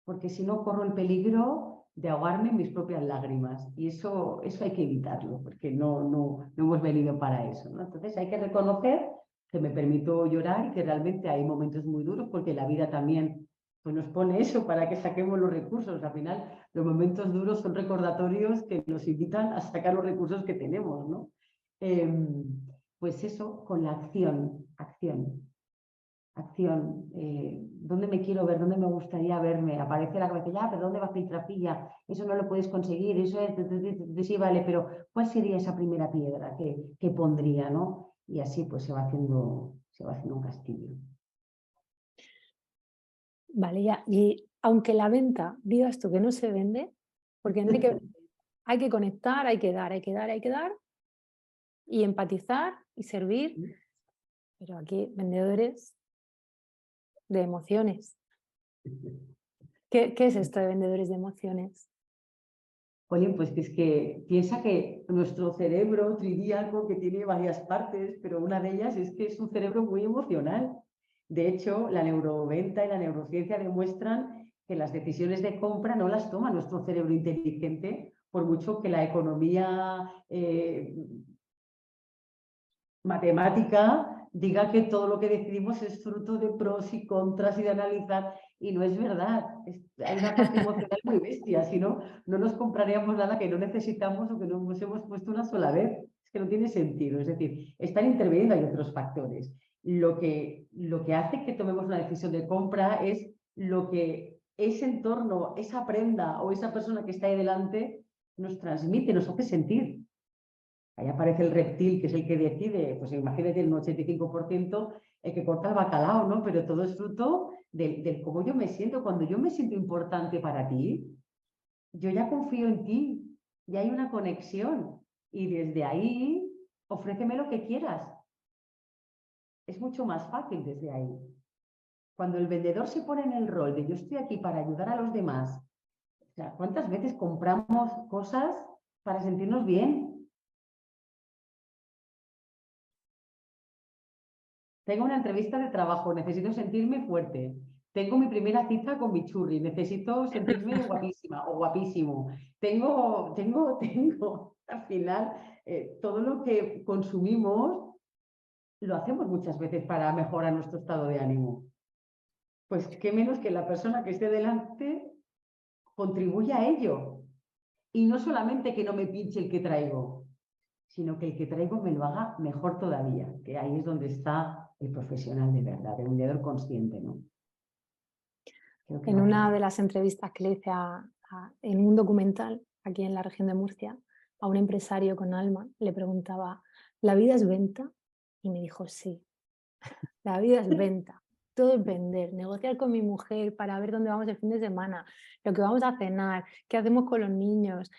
Porque si no, corro el peligro de ahogarme en mis propias lágrimas. Y eso hay que evitarlo, porque no hemos venido para eso, ¿no? Entonces hay que reconocer que me permito llorar y que realmente hay momentos muy duros, porque la vida también pues nos pone eso para que saquemos los recursos. Al final, los momentos duros son recordatorios que nos invitan a sacar los recursos que tenemos, ¿no? Pues eso, con la acción. ¿Dónde me quiero ver? ¿Dónde me gustaría verme? Aparece la cabeza, ya, pero ¿dónde va Filtrafilla? Eso no lo puedes conseguir, eso es, sí, vale, pero ¿cuál sería esa primera piedra que pondría, ¿no? Y así pues se va haciendo un castillo. Vale, ya. Y aunque la venta, digas tú que no se vende, porque no hay que, hay que conectar, hay que dar, y empatizar y servir, pero aquí vendedores de emociones. ¿Qué es esto de vendedores de emociones? Jolín, pues que es que piensa que nuestro cerebro tridíaco, que tiene varias partes, pero una de ellas es que es un cerebro muy emocional. De hecho, la neuroventa y la neurociencia demuestran que las decisiones de compra no las toma nuestro cerebro inteligente, por mucho que la economía matemática diga que todo lo que decidimos es fruto de pros y contras y de analizar, y no es verdad. Hay una parte emocional muy bestia, si no, no nos compraríamos nada que no necesitamos o que no nos hemos puesto una sola vez. Es que no tiene sentido. Es decir, están interviniendo, hay otros factores. Lo que hace que tomemos una decisión de compra es lo que ese entorno, esa prenda o esa persona que está ahí delante nos transmite, nos hace sentir. Ahí aparece el reptil, que es el que decide, pues imagínate un 85% el que corta el bacalao, ¿no? Pero todo es fruto del cómo yo me siento. Cuando yo me siento importante para ti, yo ya confío en ti, ya hay una conexión. Y desde ahí, ofréceme lo que quieras. Es mucho más fácil desde ahí. Cuando el vendedor se pone en el rol de yo estoy aquí para ayudar a los demás, o sea, ¿cuántas veces compramos cosas para sentirnos bien? Tengo una entrevista de trabajo, necesito sentirme fuerte. Tengo mi primera cita con mi churri, necesito sentirme guapísima o guapísimo. Tengo. Al final, todo lo que consumimos lo hacemos muchas veces para mejorar nuestro estado de ánimo. Pues qué menos que la persona que esté delante contribuya a ello. Y no solamente que no me pinche el que traigo, sino que el que traigo me lo haga mejor todavía, que ahí es donde está el profesional de verdad, el vendedor consciente, ¿no? Creo que En va por una ahí. de las entrevistas que le hice en un documental aquí en la región de Murcia, a un empresario con alma, le preguntaba, ¿la vida es venta? Y me dijo, sí, la vida es venta. Todo es vender, negociar con mi mujer para ver dónde vamos el fin de semana, lo que vamos a cenar, qué hacemos con los niños,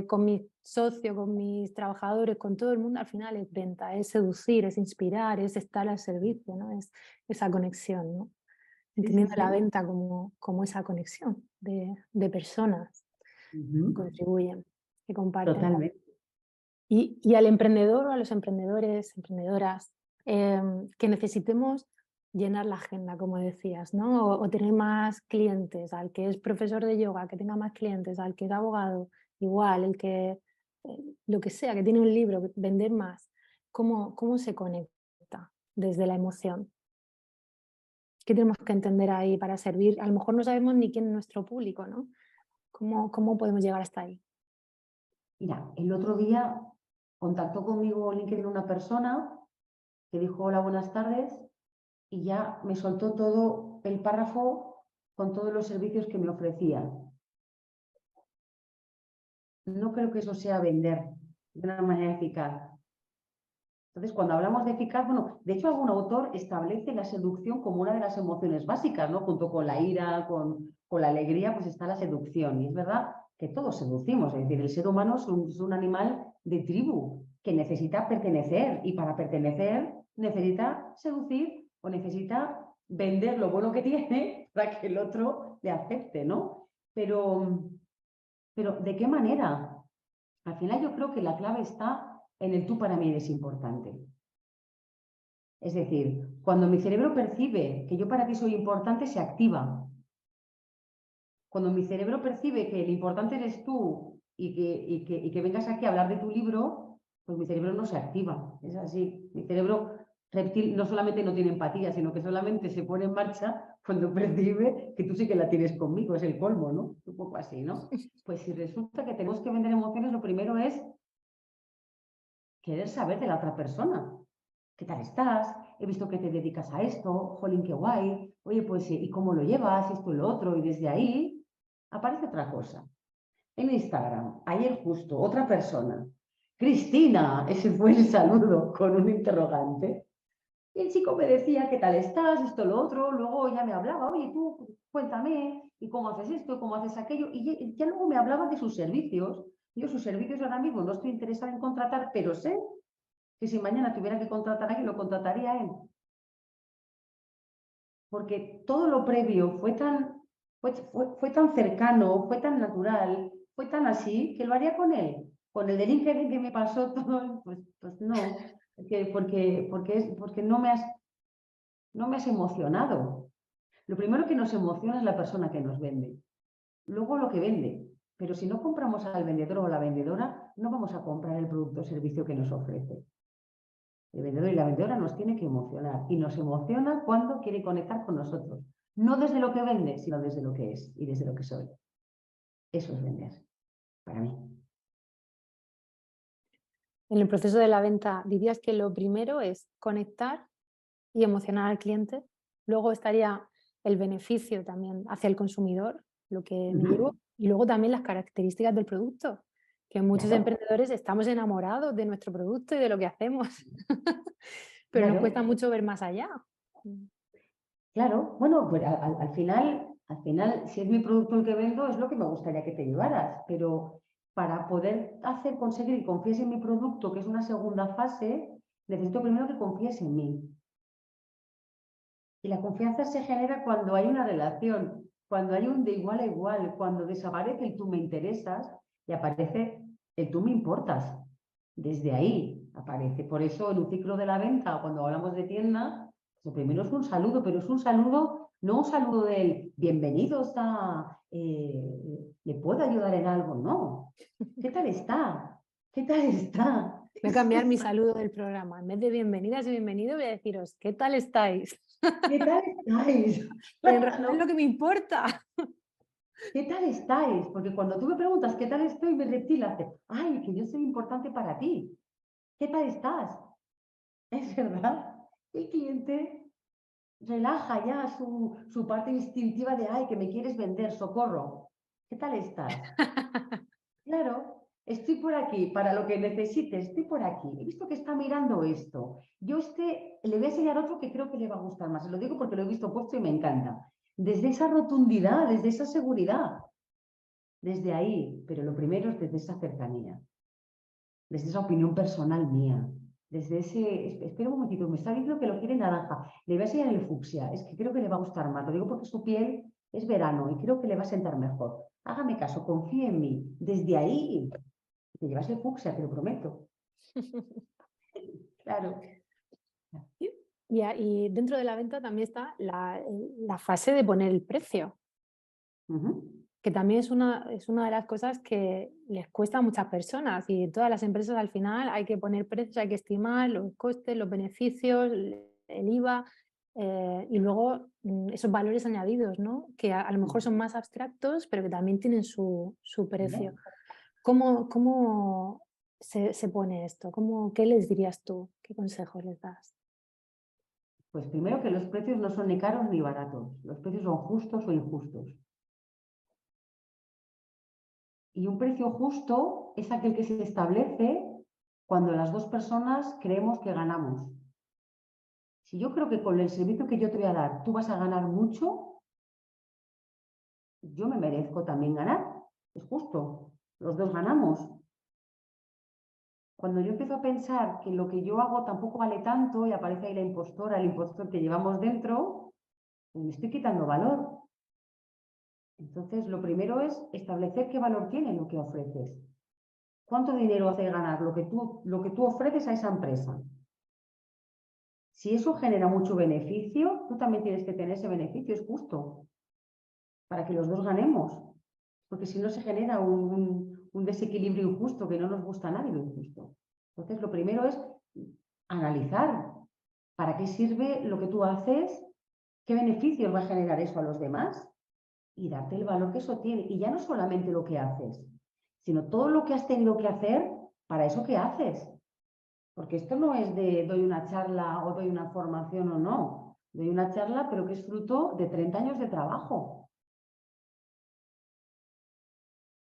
con mi socio, con mis trabajadores, con todo el mundo. Al final es venta, es seducir, es inspirar, es estar al servicio, ¿no? Es esa conexión, ¿no? Sí, sí, Entendiendo la sí. venta como esa conexión de personas que Ujú. contribuyen, que comparten. Totalmente. Y al emprendedor o a los emprendedores, emprendedoras, que necesitemos llenar la agenda, como decías, ¿no? O tener más clientes, al que es profesor de yoga, que tenga más clientes, al que es abogado, igual, el que, lo que sea, que tiene un libro, vender más. ¿Cómo se conecta desde la emoción? ¿Qué tenemos que entender ahí para servir? A lo mejor no sabemos ni quién es nuestro público, ¿no? ¿Cómo podemos llegar hasta ahí? Mira, el otro día contactó conmigo en LinkedIn una persona que dijo hola, buenas tardes, y ya me soltó todo el párrafo con todos los servicios que me ofrecía. No creo que eso sea vender de una manera eficaz. Entonces, cuando hablamos de eficaz, bueno, de hecho algún autor establece la seducción como una de las emociones básicas, ¿no? Junto con la ira, con la alegría, pues está la seducción. Y es verdad que todos seducimos, es decir, el ser humano es un animal de tribu que necesita pertenecer y para pertenecer necesita seducir o necesita vender lo bueno que tiene para que el otro le acepte, ¿no? Pero ¿de qué manera? Al final yo creo que la clave está en el tú para mí eres importante. Es decir, cuando mi cerebro percibe que yo para ti soy importante, se activa. Cuando mi cerebro percibe que lo importante eres tú y que vengas aquí a hablar de tu libro, pues mi cerebro no se activa. Es así. Mi cerebro reptil no solamente no tiene empatía, sino que solamente se pone en marcha cuando percibe que tú sí que la tienes conmigo. Es el colmo, ¿no? Un poco así, ¿no? Pues si resulta que tenemos que vender emociones, lo primero es querer saber de la otra persona. ¿Qué tal estás? He visto que te dedicas a esto, jolín, qué guay. Oye, pues, ¿y cómo lo llevas? Esto y lo otro. Y desde ahí aparece otra cosa. En Instagram, ayer justo, otra persona. Cristina, ese fue el saludo con un interrogante. Y el chico me decía, ¿qué tal estás? Esto, lo otro. Luego ya me hablaba, oye, tú, cuéntame, ¿y cómo haces esto? ¿Cómo haces aquello? Y ya luego me hablaba de sus servicios. Yo sus servicios ahora mismo no estoy interesada en contratar, pero sé que si mañana tuviera que contratar a alguien, lo contrataría a él. Porque todo lo previo fue tan cercano, fue tan natural, fue tan así, que lo haría con él. Con el de LinkedIn que me pasó todo, pues no, porque no me has emocionado. Lo primero que nos emociona es la persona que nos vende, luego lo que vende. Pero si no compramos al vendedor o a la vendedora, no vamos a comprar el producto o servicio que nos ofrece. El vendedor y la vendedora nos tiene que emocionar y nos emociona cuando quiere conectar con nosotros. No desde lo que vende, sino desde lo que es y desde lo que soy. Eso es vender, para mí. En el proceso de la venta, ¿dirías que lo primero es conectar y emocionar al cliente? Luego estaría el beneficio también hacia el consumidor, lo que me llevo, y luego también las características del producto, que muchos Claro, emprendedores estamos enamorados de nuestro producto y de lo que hacemos, pero nos cuesta claro, mucho ver más allá. claro. Bueno, pues al final, si es mi producto el que vendo, es lo que me gustaría que te llevaras. Pero para poder conseguir que confíes en mi producto, que es una segunda fase, necesito primero que confíes en mí. Y la confianza se genera cuando hay una relación, cuando hay un de igual a igual, cuando desaparece el tú me interesas y aparece el tú me importas. Desde ahí aparece. Por eso en un ciclo de la venta, cuando hablamos de tienda, lo primero es un saludo, pero es un saludo, no un saludo del bienvenidos a, ¿le puedo ayudar en algo? No. ¿Qué tal está? ¿Qué tal está? Voy a cambiar mi saludo del programa. En vez de bienvenidas y bienvenido, voy a deciros, ¿qué tal estáis? ¿Qué tal estáis? Porque en realidad es Claro. lo que me importa. ¿Qué tal estáis? Porque cuando tú me preguntas qué tal estoy, mi reptil hace, ay, que yo soy importante para ti. ¿Qué tal estás? Es verdad. El cliente relaja ya su parte instintiva de, ay, que me quieres vender, socorro. ¿Qué tal estás? Claro, estoy por aquí, para lo que necesites, estoy por aquí. He visto que está mirando esto. Yo le voy a enseñar otro que creo que le va a gustar más. Se lo digo porque lo he visto puesto y me encanta. Desde esa rotundidad, desde esa seguridad. Desde ahí, pero lo primero es desde esa cercanía, desde esa opinión personal mía, desde ese, espera un momentito, me está diciendo que lo quiere naranja, le voy a enseñar el fucsia, es que creo que le va a gustar más, lo digo porque su piel es verano y creo que le va a sentar mejor. Hágame caso, confíe en mí, desde ahí te llevas el fucsia, te lo prometo. Claro. Y dentro de la venta también está la fase de poner el precio, que también es una de las cosas que les cuesta a muchas personas y en todas las empresas al final hay que poner precios, hay que estimar los costes, los beneficios, el IVA y luego esos valores añadidos, ¿no? Que a lo mejor son más abstractos, pero que también tienen su precio. ¿Vale? ¿Cómo se pone esto? ¿Qué les dirías tú? ¿Qué consejos les das? Pues primero que los precios no son ni caros ni baratos, los precios son justos o injustos. Y un precio justo es aquel que se establece cuando las dos personas creemos que ganamos. Si yo creo que con el servicio que yo te voy a dar tú vas a ganar mucho, yo me merezco también ganar. Es justo. Los dos ganamos. Cuando yo empiezo a pensar que lo que yo hago tampoco vale tanto y aparece ahí la impostora, el impostor que llevamos dentro, pues me estoy quitando valor. Entonces, lo primero es establecer qué valor tiene lo que ofreces. ¿Cuánto dinero hace ganar lo que tú ofreces a esa empresa? Si eso genera mucho beneficio, tú también tienes que tener ese beneficio, es justo, para que los dos ganemos. Porque si no se genera un desequilibrio injusto que no nos gusta a nadie lo injusto. Entonces, lo primero es analizar para qué sirve lo que tú haces, qué beneficios va a generar eso a los demás y darte el valor que eso tiene. Y ya no solamente lo que haces, sino todo lo que has tenido que hacer para eso que haces. Porque esto no es de doy una charla o doy una formación o no. Doy una charla, pero que es fruto de 30 años de trabajo.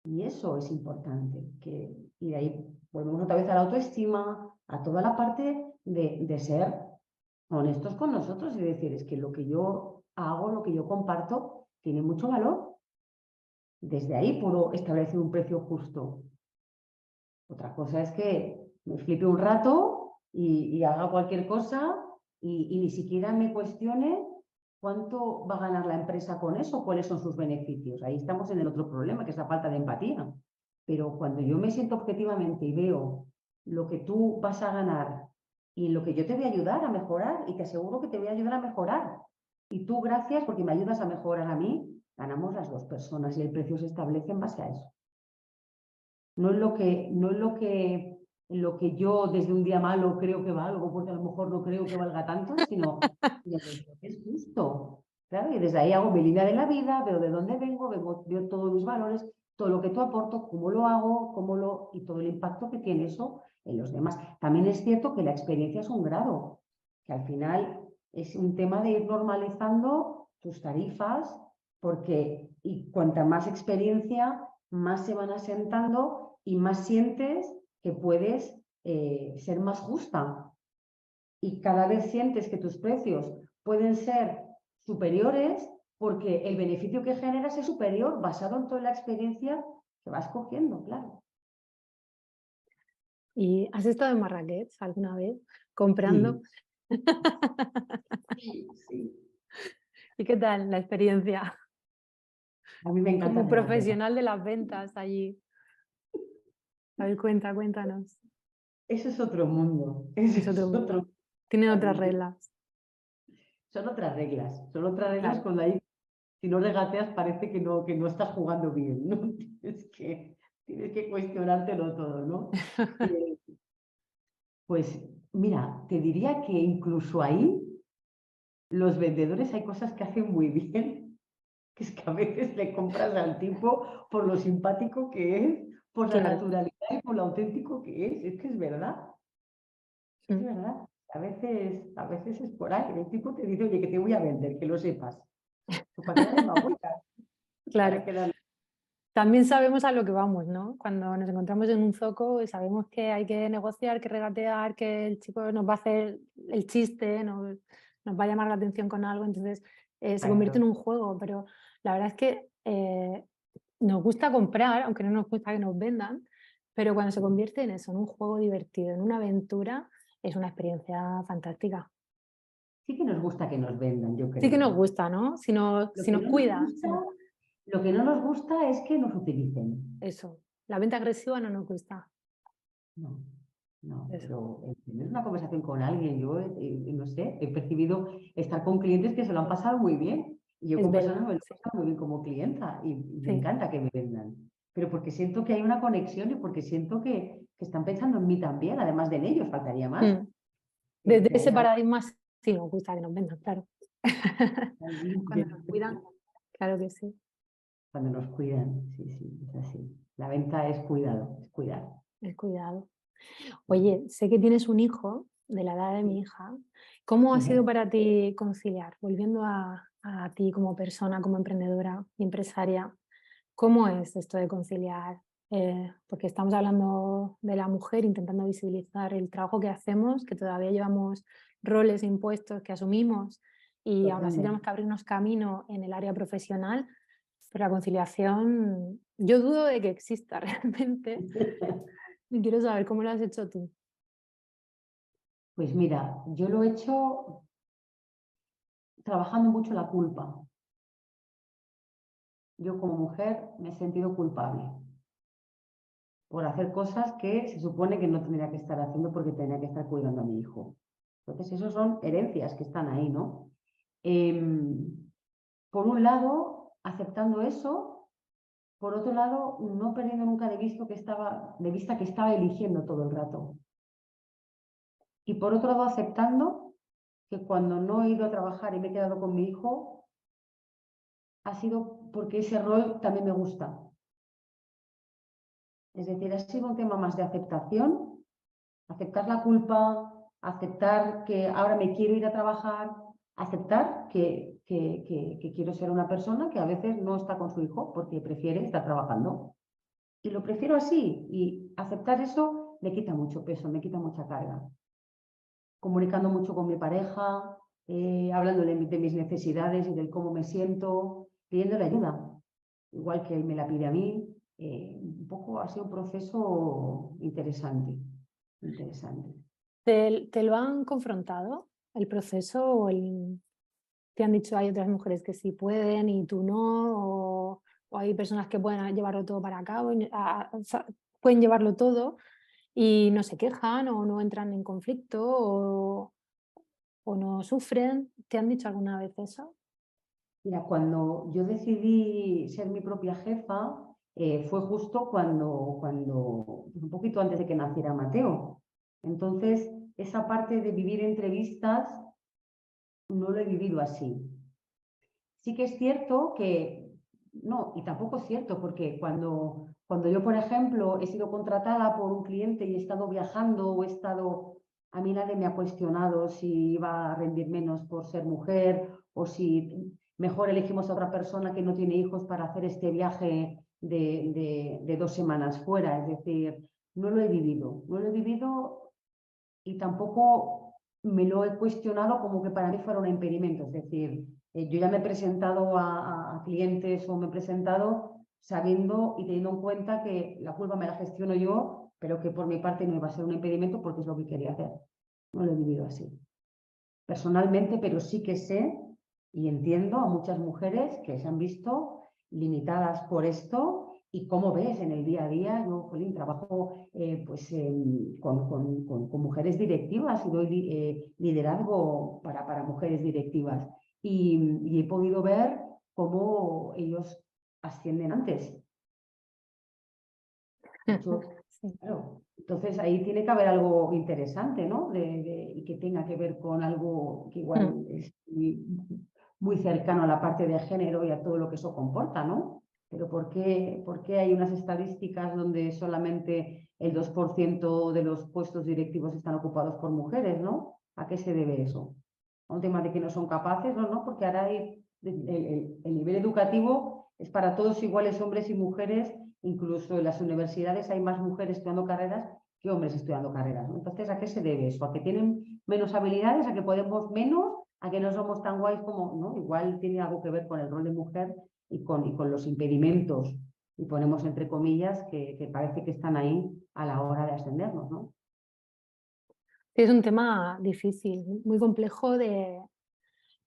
Y eso es importante. Y de ahí volvemos otra vez a la autoestima, a toda la parte de ser honestos con nosotros y decir, es que lo que yo hago, lo que yo comparto, tiene mucho valor. Desde ahí puedo establecer un precio justo. Otra cosa es que me flipe un rato y haga cualquier cosa y ni siquiera me cuestione cuánto va a ganar la empresa con eso, cuáles son sus beneficios. Ahí estamos en el otro problema, que es la falta de empatía. Pero cuando yo me siento objetivamente y veo lo que tú vas a ganar y lo que yo te voy a ayudar a mejorar, y te aseguro que te voy a ayudar a mejorar, y tú gracias porque me ayudas a mejorar a mí, ganamos las dos personas y el precio se establece en base a eso. No es lo que yo desde un día malo creo que valgo, porque a lo mejor no creo que valga tanto, sino lo que es justo. Claro, y desde ahí hago mi línea de la vida, veo de dónde vengo, veo todos mis valores, todo lo que tú aporto, cómo lo hago, y todo el impacto que tiene eso en los demás. También es cierto que la experiencia es un grado, que al final es un tema de ir normalizando tus tarifas, y cuanta más experiencia, más se van asentando y más sientes que puedes ser más justa. Y cada vez sientes que tus precios pueden ser superiores porque el beneficio que generas es superior basado en toda la experiencia que vas cogiendo, claro. ¿Y has estado en Marrakech alguna vez comprando? Sí, sí. ¿Y qué tal la experiencia A mí me encanta como hacer las ventas. profesional de las ventas allí? A ver, cuéntanos. Eso es otro mundo. Eso Es otro es mundo. otro. Tienen otras reglas. Son otras reglas. Son otras reglas Claro. cuando ahí, si no regateas, parece que no estás jugando bien, ¿no? Tienes que cuestionártelo todo, ¿no? Eh, pues mira, te diría que incluso ahí los vendedores hay cosas que hacen muy bien, que es que a veces le compras al tipo por lo simpático que es, por la Claro. naturalidad y por lo auténtico que es que es verdad, es Mm. verdad. A veces es por ahí, el tipo te dice, oye, que te voy a vender, que lo sepas. Pues para que darle más vueltas, para Claro. que darle. También sabemos a lo que vamos, ¿no? Cuando nos encontramos en un zoco y sabemos que hay que negociar, que regatear, que el chico nos va a hacer el chiste, nos va a llamar la atención con algo, entonces se convierte en Exacto. un juego, pero la verdad es que nos gusta comprar, aunque no nos gusta que nos vendan, pero cuando se convierte en eso, en un juego divertido, en una aventura, es una experiencia fantástica. Sí que nos gusta que nos vendan, yo Sí que creo. nos gusta, ¿no? Si nos, Lo si que nos no nos cuida, gusta, lo que no nos gusta es que nos utilicen. eso. La venta agresiva no nos gusta. No, no, Eso. pero el tener una conversación con alguien, yo no sé, he percibido estar con clientes que se lo han pasado muy bien. Y yo Es con personas verdad, me lo he sí. pasado muy bien como clienta y me Sí. encanta que me vendan. Pero porque siento que hay una conexión y porque siento que están pensando en mí también, además de en ellos, faltaría más. Mm. Desde Que hay ese esa paradigma sí nos gusta que nos vendan, claro. yo Cuando nos cuidan, claro que sí. cuando nos cuidan, sí, sí, es así. La venta es cuidado, es cuidar. El cuidado. Oye, sé que tienes un hijo de la edad de mi hija. ¿Cómo ha sido Ujú. para ti conciliar? Volviendo a ti como persona, como emprendedora y empresaria, ¿cómo es esto de conciliar? Porque estamos hablando de la mujer, intentando visibilizar el trabajo que hacemos, que todavía llevamos roles impuestos que asumimos y aún así tenemos Totalmente. que abrirnos camino en el área profesional, pero la conciliación, yo dudo de que exista realmente y quiero saber cómo lo has hecho tú. Pues mira, yo lo he hecho trabajando mucho la culpa. Yo como mujer me he sentido culpable por hacer cosas que se supone que no tendría que estar haciendo porque tenía que estar cuidando a mi hijo. Entonces, esos son herencias que están ahí, ¿no? Em, por un lado, aceptando eso, por otro lado, no perdiendo nunca de vista que estaba eligiendo todo el rato. Y por otro lado, aceptando que cuando no he ido a trabajar y me he quedado con mi hijo, ha sido porque ese rol también me gusta. Es decir, ha sido un tema más de aceptación Aceptar la culpa, aceptar que ahora me quiero ir a trabajar, aceptar que quiero ser una persona que a veces no está con su hijo porque prefiere estar trabajando. Y lo prefiero así. Y aceptar eso me quita mucho peso, me quita mucha carga. Comunicando mucho con mi pareja, hablando de mis necesidades y del cómo me siento, pidiéndole ayuda, igual que él me la pide a mí. Un poco ha sido un proceso interesante, interesante. ¿Te lo han confrontado el proceso o te han dicho hay otras mujeres que sí pueden y tú no? O hay personas que pueden llevarlo todo para cabo, pueden llevarlo todo y no se quejan o no entran en conflicto o no sufren? ¿Te han dicho alguna vez eso? Mira, cuando yo decidí ser mi propia jefa, fue justo un poquito antes de que naciera Mateo. Entonces, esa parte de vivir entrevistas no lo he vivido así. Sí que es cierto que, no, y tampoco es cierto, porque cuando yo, por ejemplo, he sido contratada por un cliente y he estado viajando o he estado, a mí nadie me ha cuestionado si iba a rendir menos por ser mujer o si mejor elegimos a otra persona que no tiene hijos para hacer este viaje de 2 semanas fuera. Es decir, no lo he vivido, no lo he vivido y tampoco me lo he cuestionado como que para mí fuera un impedimento. Es decir, yo ya me he presentado a clientes o me he presentado sabiendo y teniendo en cuenta que la culpa me la gestiono yo, pero que por mi parte no iba a ser un impedimento porque es lo que quería hacer. No lo he vivido así. Personalmente, pero sí que sé y entiendo a muchas mujeres que se han visto limitadas por esto. Y cómo ves en el día a día, yo, jolín, trabajo con mujeres directivas y doy liderazgo para mujeres directivas. Y he podido ver cómo ellos ascienden antes. De hecho, Sí. claro, entonces ahí tiene que haber algo interesante, ¿no? Y que tenga que ver con algo que igual es muy cercano a la parte de género y a todo lo que eso comporta, ¿no? Pero por qué hay unas estadísticas donde solamente el 2% de los puestos directivos están ocupados por mujeres, ¿no? ¿A qué se debe eso? ¿A un tema de que no son capaces? No, porque ahora el nivel educativo es para todos iguales, hombres y mujeres. Incluso en las universidades hay más mujeres estudiando carreras que hombres estudiando carreras, ¿no? Entonces, ¿a qué se debe eso? ¿A que tienen menos habilidades? ¿A que podemos menos? ¿A que no somos tan guays como, no? Igual tiene algo que ver con el rol de mujer y con los impedimentos, y ponemos entre comillas, que parece que están ahí a la hora de ascendernos, ¿no? Es un tema difícil, muy complejo de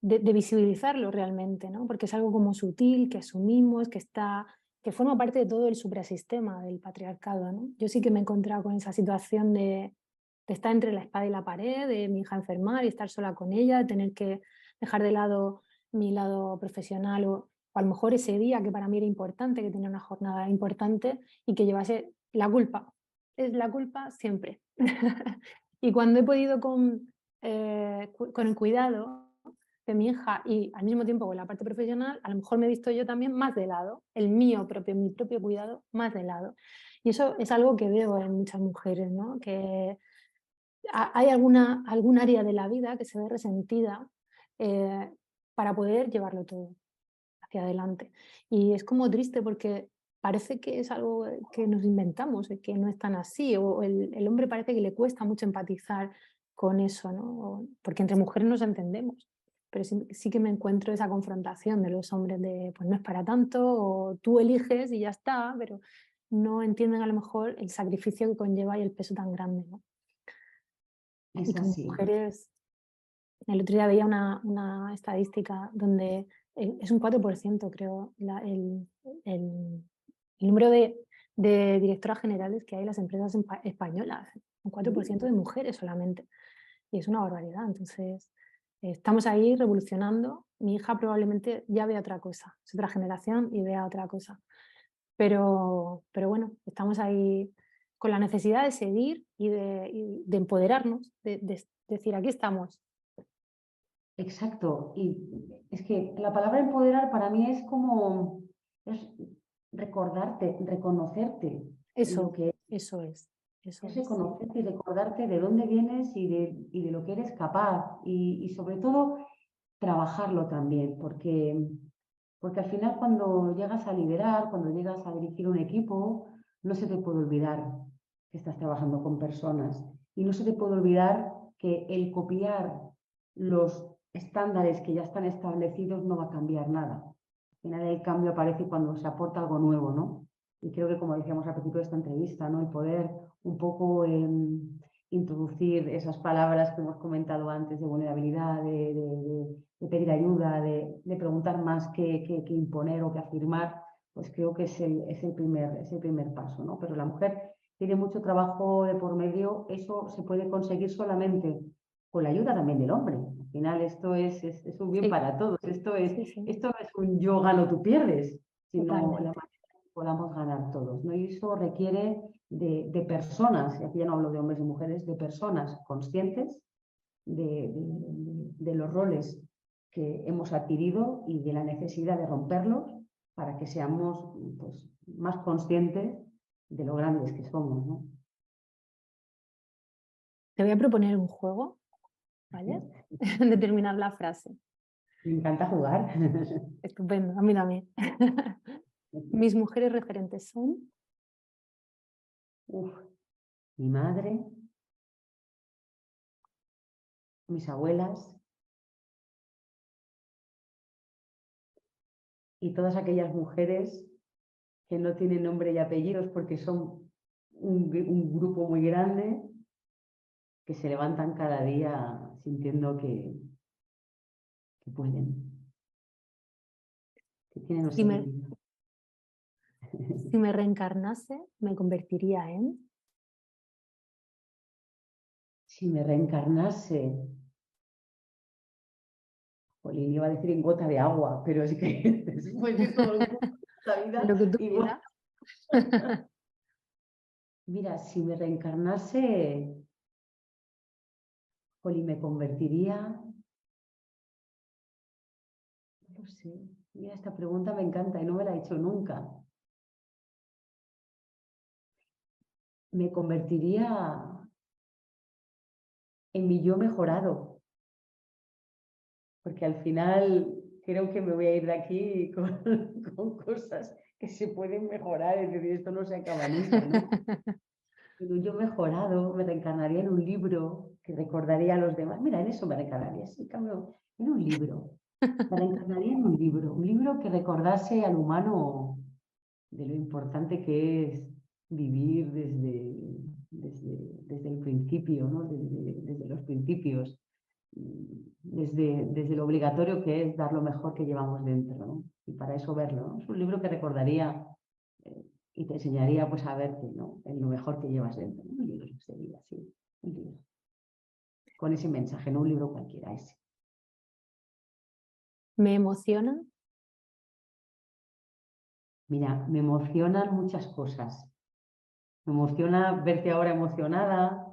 visibilizarlo realmente, ¿no? Porque es algo como sutil, que asumimos, que forma parte de todo el suprasistema del patriarcado, ¿no? Yo sí que me he encontrado con esa situación de estar entre la espada y la pared, de mi hija enfermar y estar sola con ella, de tener que dejar de lado mi lado profesional o a lo mejor ese día que para mí era importante, que tenía una jornada importante y que llevase la culpa. Es la culpa siempre. Y cuando he podido con el cuidado de mi hija y al mismo tiempo con la parte profesional, a lo mejor me he visto yo también más de lado, mi propio cuidado más de lado. Y eso es algo que veo en muchas mujeres, ¿no? Que hay algún área de la vida que se ve resentida eh, para poder llevarlo todo hacia adelante. Y es como triste porque parece que es algo que nos inventamos, que no es tan así, o el hombre parece que le cuesta mucho empatizar con eso, ¿no? Porque entre mujeres nos entendemos, pero sí que me encuentro esa confrontación de los hombres de, pues no es para tanto, o tú eliges y ya está, pero no entienden a lo mejor el sacrificio que conlleva y el peso tan grande, ¿no? Y Es como así. mujeres, el otro día veía una estadística donde es un 4% creo, el número de directoras generales que hay en las empresas españolas, un 4% de mujeres solamente, y es una barbaridad. Entonces, estamos ahí revolucionando. Mi hija probablemente ya vea otra cosa, es otra generación y vea otra cosa. Pero bueno, estamos ahí con la necesidad de seguir y de empoderarnos, de decir, aquí estamos. Exacto. Y es que la palabra empoderar para mí es como es recordarte, reconocerte en lo Eso, que eso es. Eso Es es. reconocerte y recordarte de dónde vienes y de lo que eres capaz. Y sobre todo, trabajarlo también, porque al final cuando llegas a liderar, cuando llegas a dirigir un equipo, no se te puede olvidar que estás trabajando con personas y no se te puede olvidar que el copiar los estándares que ya están establecidos no va a cambiar nada. Al final el cambio aparece cuando se aporta algo nuevo, ¿no? Y creo que, como decíamos al principio de esta entrevista, ¿no? El poder un poco introducir esas palabras que hemos comentado antes de vulnerabilidad, de pedir ayuda, de preguntar más que imponer o que afirmar, pues creo que es el primer paso, ¿no? Pero la mujer tiene mucho trabajo de por medio, eso se puede conseguir solamente con la ayuda también del hombre. Al final esto es un bien Sí, para todos, esto sí. no es un yo gano, tú pierdes, sino la Totalmente. manera que podamos ganar todos, ¿no? Y eso requiere de personas, y aquí ya no hablo de hombres y mujeres, de personas conscientes de los roles que hemos adquirido y de la necesidad de romperlos para que seamos, pues, más conscientes de lo grandes que somos, ¿no? Te voy a proponer un juego, ¿vale? De terminar la frase. Me encanta jugar. Estupendo, a mí también. Mis mujeres referentes son. Uf, mi madre, mis abuelas y todas aquellas mujeres que no tienen nombre y apellidos porque son un grupo muy grande, que se levantan cada día sintiendo que pueden, que tienen un Si me, sentido. si me reencarnase, me convertiría en. Si me reencarnase, Jolín, iba a decir en gota de agua, pero es que después de todo el mundo de esta vida, Lo que tú igual. quieras. Mira, si me reencarnase, Jolín, me convertiría, no lo sé. Mira, esta pregunta me encanta y no me la he hecho nunca. Me convertiría en mi yo mejorado, porque al final creo que me voy a ir de aquí con cosas que se pueden mejorar, es decir, esto no se acaba nunca, ¿no? Pero yo mejorado me reencarnaría en un libro que recordaría a los demás. Mira, en eso me reencarnaría, sí, cambio, en un libro. Me reencarnaría en un libro que recordase al humano de lo importante que es vivir desde el principio, ¿no? Desde los principios, desde lo obligatorio que es dar lo mejor que llevamos dentro, ¿no? Y para eso verlo, ¿no? Es un libro que recordaría y te enseñaría, pues, a verte, ¿no? En lo mejor que llevas dentro, ¿no? Un libro sería así, un libro. Con ese mensaje, no un libro cualquiera, ese. Me emociona. Mira, me emocionan muchas cosas. Me emociona verte ahora emocionada.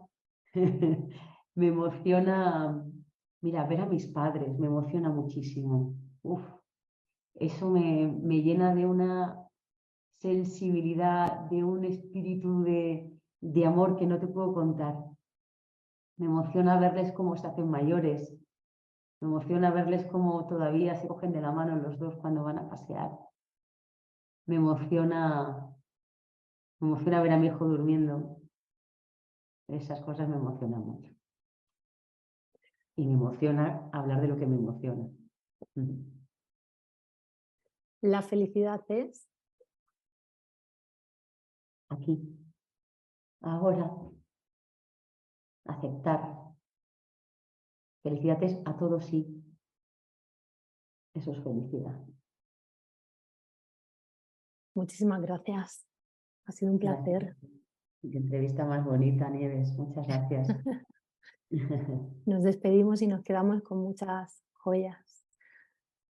Me emociona, mira, ver a mis padres, me emociona muchísimo. Uf, eso me llena de una sensibilidad, de un espíritu de amor que no te puedo contar. Me emociona verles cómo se hacen mayores. Me emociona verles cómo todavía se cogen de la mano los dos cuando van a pasear. Me emociona, me emociona ver a mi hijo durmiendo. Esas cosas me emocionan mucho. Y me emociona hablar de lo que me emociona. La felicidad es. Aquí, ahora, aceptar. Felicidad es a todo sí. Eso es felicidad. Muchísimas gracias. Ha sido un Gracias. placer. Qué entrevista más bonita, Nieves. Muchas gracias. Nos despedimos y nos quedamos con muchas joyas.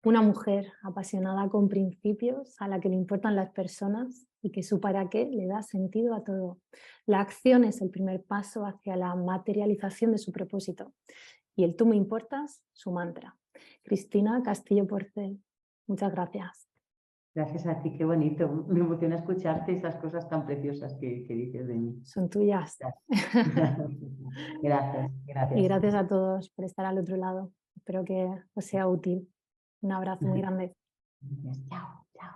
Una mujer apasionada con principios, a la que le importan las personas y que su para qué le da sentido a todo. La acción es el primer paso hacia la materialización de su propósito y el tú me importas, su mantra. Cristina Castillo Porcel, muchas gracias. Gracias a ti, qué bonito. Me emociona escucharte esas cosas tan preciosas que dices de mí. Son tuyas. Gracias, Y gracias. gracias a todos por estar al otro lado. Espero que os sea útil. Un abrazo muy grande. Gracias. Chao, chao.